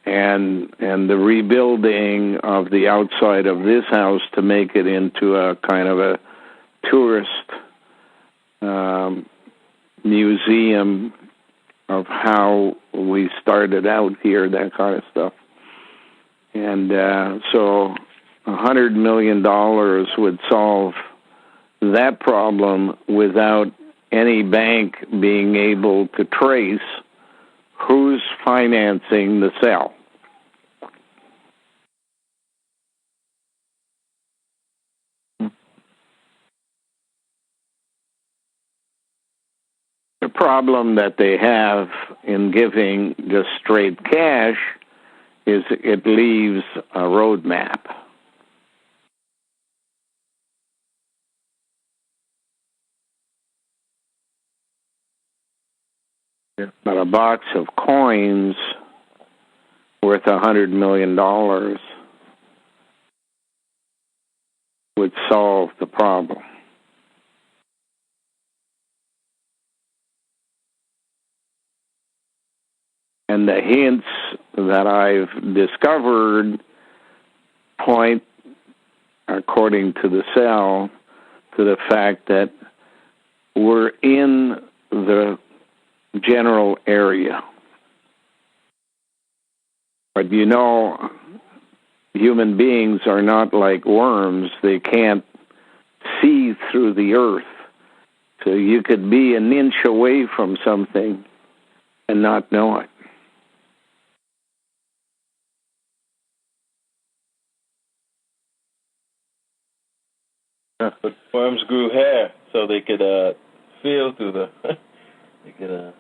and the rebuilding of the outside of this house to make it into a kind of a tourist museum of how we started out here, that kind of stuff. And so $100 million would solve that problem without any bank being able to trace who's financing the cell. The problem that they have in giving just straight cash is it leaves a roadmap. Yeah. But a box of coins worth $100 million would solve the problem. And the hints that I've discovered point, according to the cell, to the fact that we're in the general area. But you know, human beings are not like worms. They can't see through the earth. So you could be an inch away from something and not know it. But worms grew hair, so they could feel through the. They could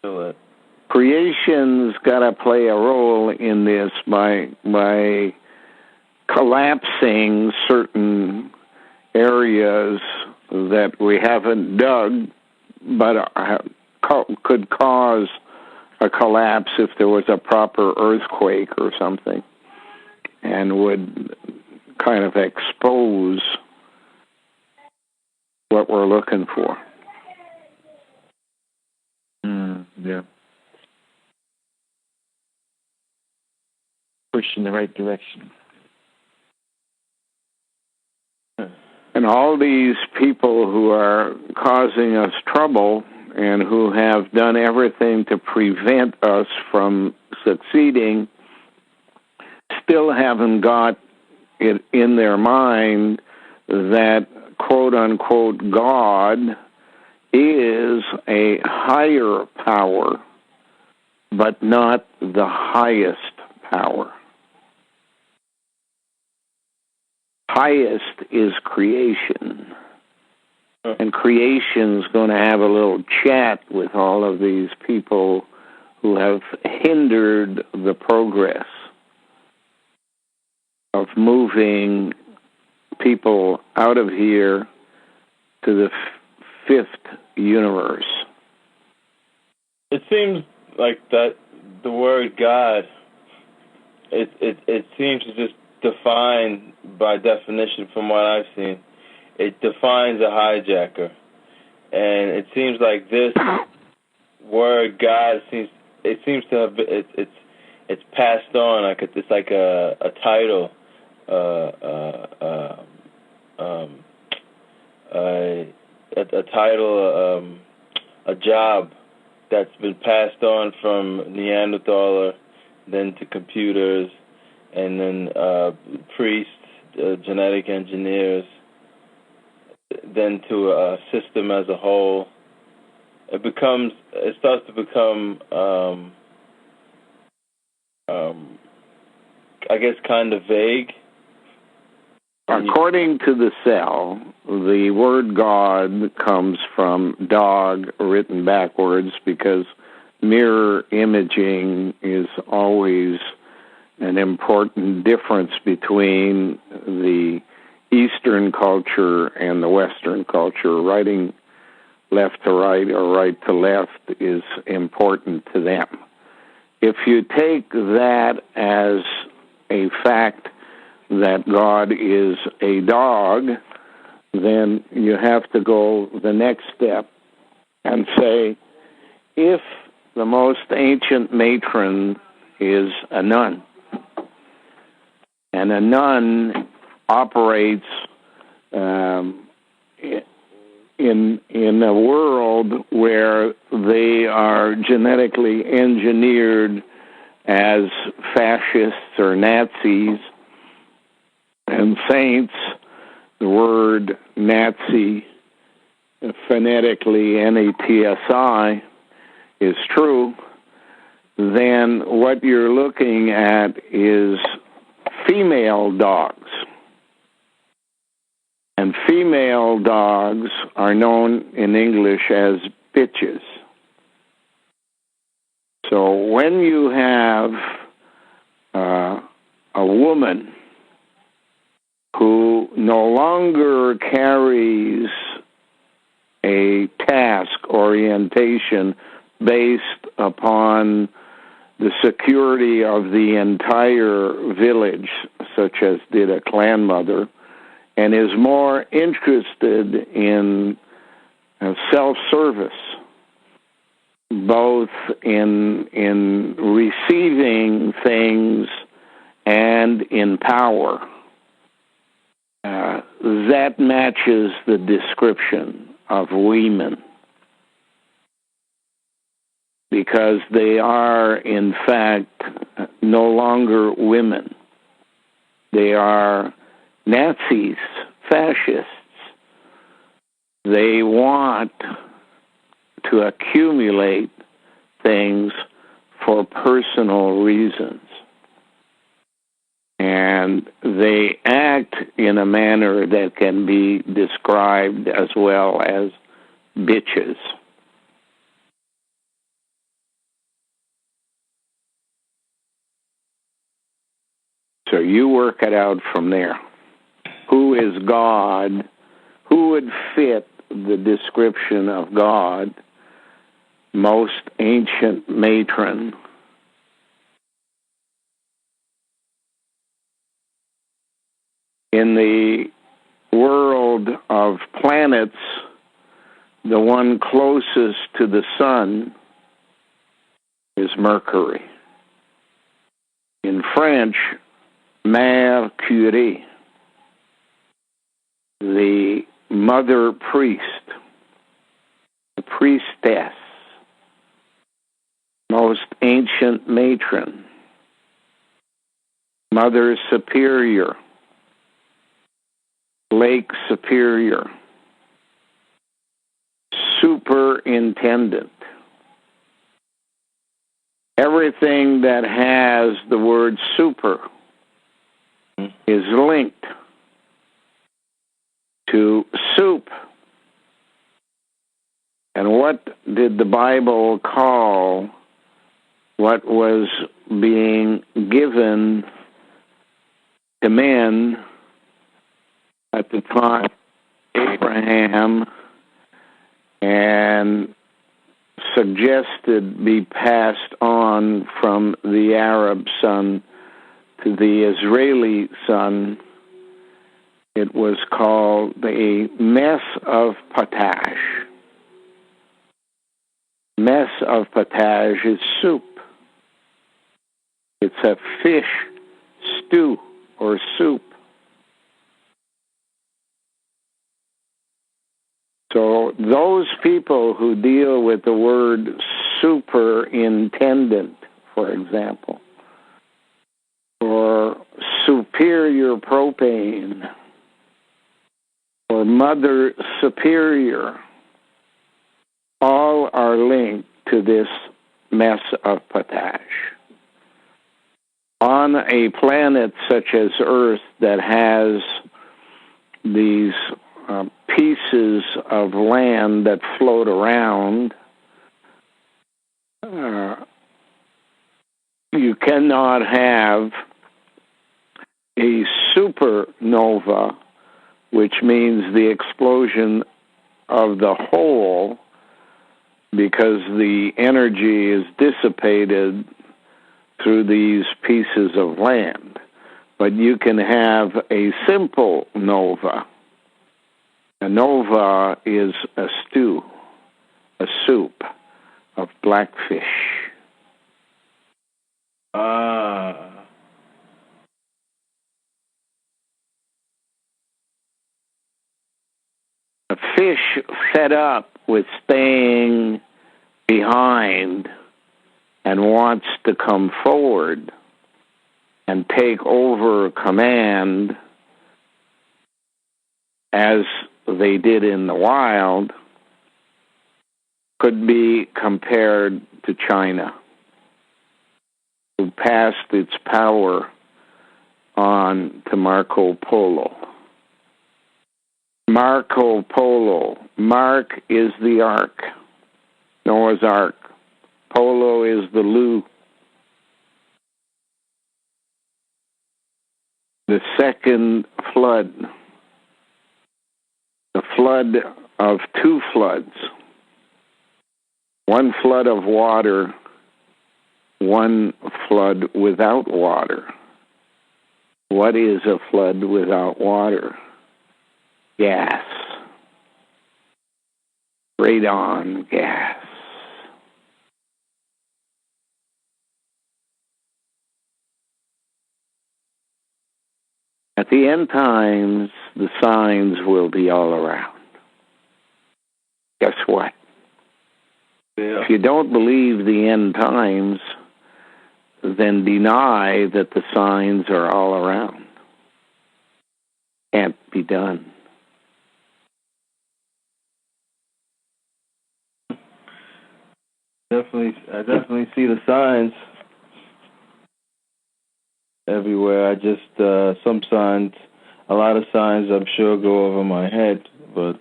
feel it. Creation's got to play a role in this by collapsing certain areas that we haven't dug, but could cause a collapse if there was a proper earthquake or something, and would kind of expose what we're looking for. Yeah. Push in the right direction. And all these people who are causing us trouble and who have done everything to prevent us from succeeding still haven't got it in their mind that quote-unquote God is a higher power, but not the highest power. Highest is creation. And creation's going to have a little chat with all of these people who have hindered the progress of moving people out of here to the fifth universe. It seems like that the word God, it seems to just define, by definition from what I've seen, it defines a hijacker. And it seems like this word God seems to have it's passed on, like it's like a title, a title, a job that's been passed on from Neanderthaler, then to computers, and then priests, genetic engineers, then to a system as a whole. It starts to become, I guess, kind of vague. According to the cell, the word God comes from dog written backwards because mirror imaging is always an important difference between the Eastern culture and the Western culture. Writing left to right or right to left is important to them. If you take that as a fact that God is a dog, then you have to go the next step and say, if the most ancient matron is a nun, and a nun operates in a world where they are genetically engineered as fascists or Nazis, and saints, the word Nazi, phonetically N-A-T-S-I, is true, then what you're looking at is female dogs. And female dogs are known in English as bitches. So when you have a woman who no longer carries a task orientation based upon the security of the entire village, such as did a clan mother, and is more interested in self-service, both in receiving things and in power, that matches the description of women, because they are, in fact, no longer women. They are Nazis, fascists. They want to accumulate things for personal reasons. And they act in a manner that can be described as well as bitches. So you work it out from there. Who is God? Who would fit the description of God? Most ancient matron. In the world of planets, the one closest to the sun is Mercury. In French, Mère Curie, the mother priest, the priestess, most ancient matron, Mother Superior, Lake Superior, Superintendent. Everything that has the word super is linked to soup. And what did the Bible call what was being given to men at the time? Abraham, and suggested be passed on from the Arab son to the Israeli son. It was called a mess of potash. Mess of potash is soup. It's a fish stew or soup. So those people who deal with the word superintendent, for example, or superior propane, or mother superior, all are linked to this mess of potash. On a planet such as Earth that has these pieces of land that float around, you cannot have a supernova, which means the explosion of the whole, because the energy is dissipated through these pieces of land. But you can have a simple nova. A nova is a stew, a soup of blackfish. A fish fed up with staying behind and wants to come forward and take over command as they did in the wild could be compared to China, who passed its power on to Marco Polo. Marco Polo. Mark is the ark, Noah's Ark. Polo is the Lu. The second flood, the flood of two floods, one flood of water, one flood without water. What is a flood without water? Gas. Radon gas. At the end times, the signs will be all around. Guess what? Yeah. If you don't believe the end times, then deny that the signs are all around. Can't be done. I definitely see the signs everywhere. I just some signs, a lot of signs, I'm sure go over my head. But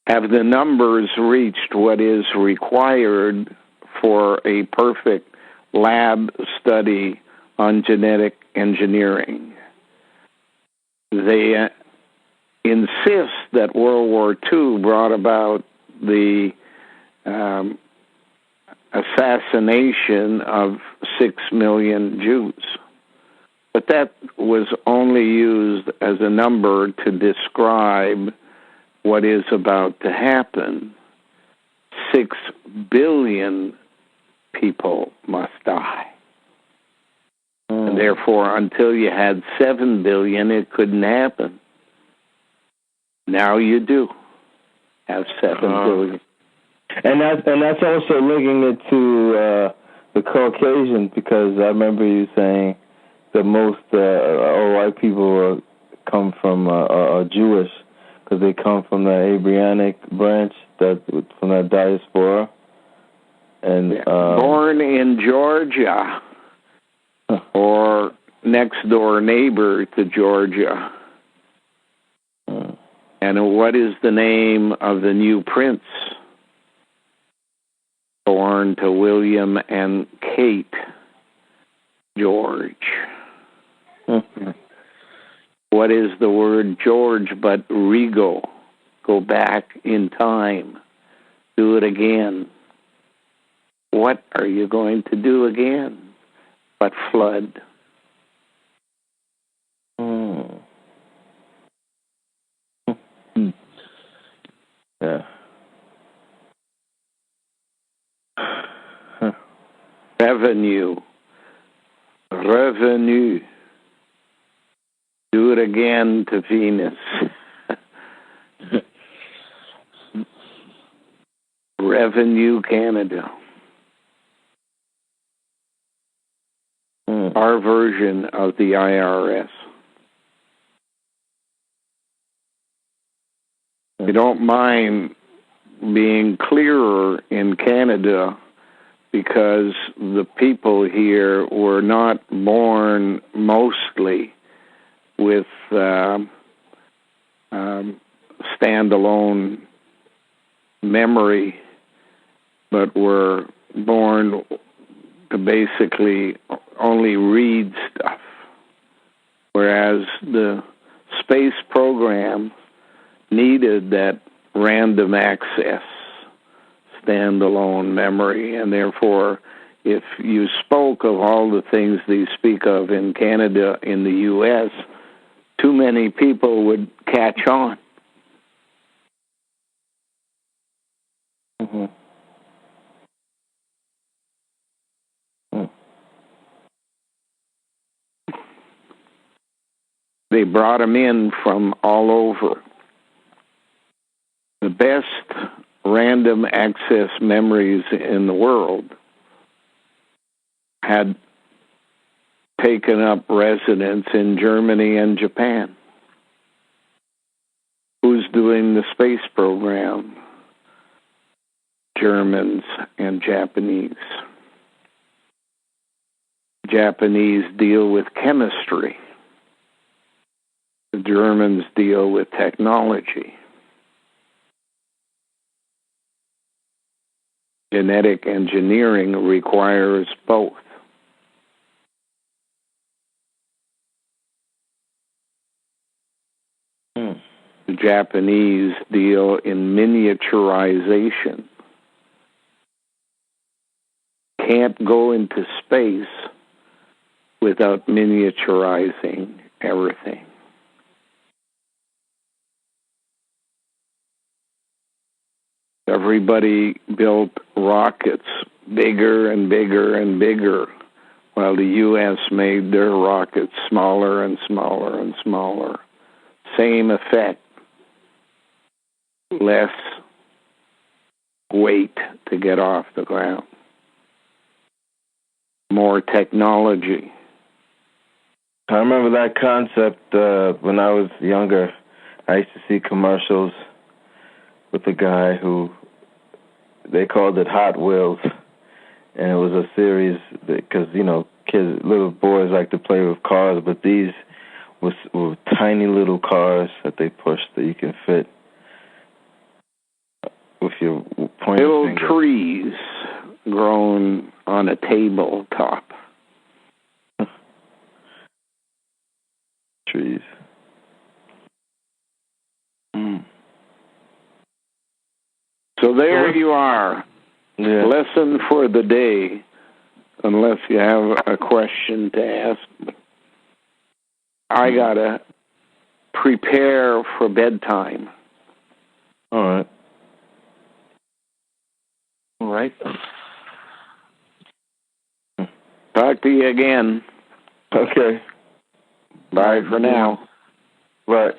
have the numbers reached what is required for a perfect lab study on genetic engineering? They insist that World War II brought about the assassination of 6 million Jews. But that was only used as a number to describe what is about to happen. 6 billion people must die. And therefore, until you had 7 billion, it couldn't happen. Now you do have 7 billion. And that's also linking it to the Caucasian, because I remember you saying that most all white people come from are Jewish, because they come from the Abrahamic branch, from that diaspora. And born in Georgia, or next door neighbor to Georgia. And what is the name of the new prince? Born to William and Kate George. What is the word George but rego? Go back in time. Do it again. What are you going to do again but flood? Yeah. Revenue. Do it again to Venus. Revenue Canada. Our version of the IRS. We don't mind being clearer in Canada because the people here were not born mostly with standalone memory, but were born to basically only read stuff. Whereas the space program needed that random access, standalone memory, and therefore if you spoke of all the things they speak of in Canada, in the U.S., too many people would catch on. They brought them in from all over. The best random access memories in the world had taken up residence in Germany and Japan. Who's doing the space program? Germans and Japanese. Japanese deal with chemistry. The Germans deal with technology. Genetic engineering requires both. The Japanese deal in miniaturization. Can't go into space without miniaturizing everything. Everybody built rockets bigger and bigger and bigger, while the U.S. made their rockets smaller and smaller and smaller. Same effect. Less weight to get off the ground. More technology. I remember that concept when I was younger. I used to see commercials with a guy who they called it Hot Wheels, and it was a series because kids, little boys like to play with cars, but these were tiny little cars that they pushed that you can fit with your pointer little finger. Trees grown on a tabletop. Trees. So there you are. Yeah. Lesson for the day, unless you have a question to ask. I gotta prepare for bedtime. All right. All right. Talk to you again. Okay. Bye for now. Right.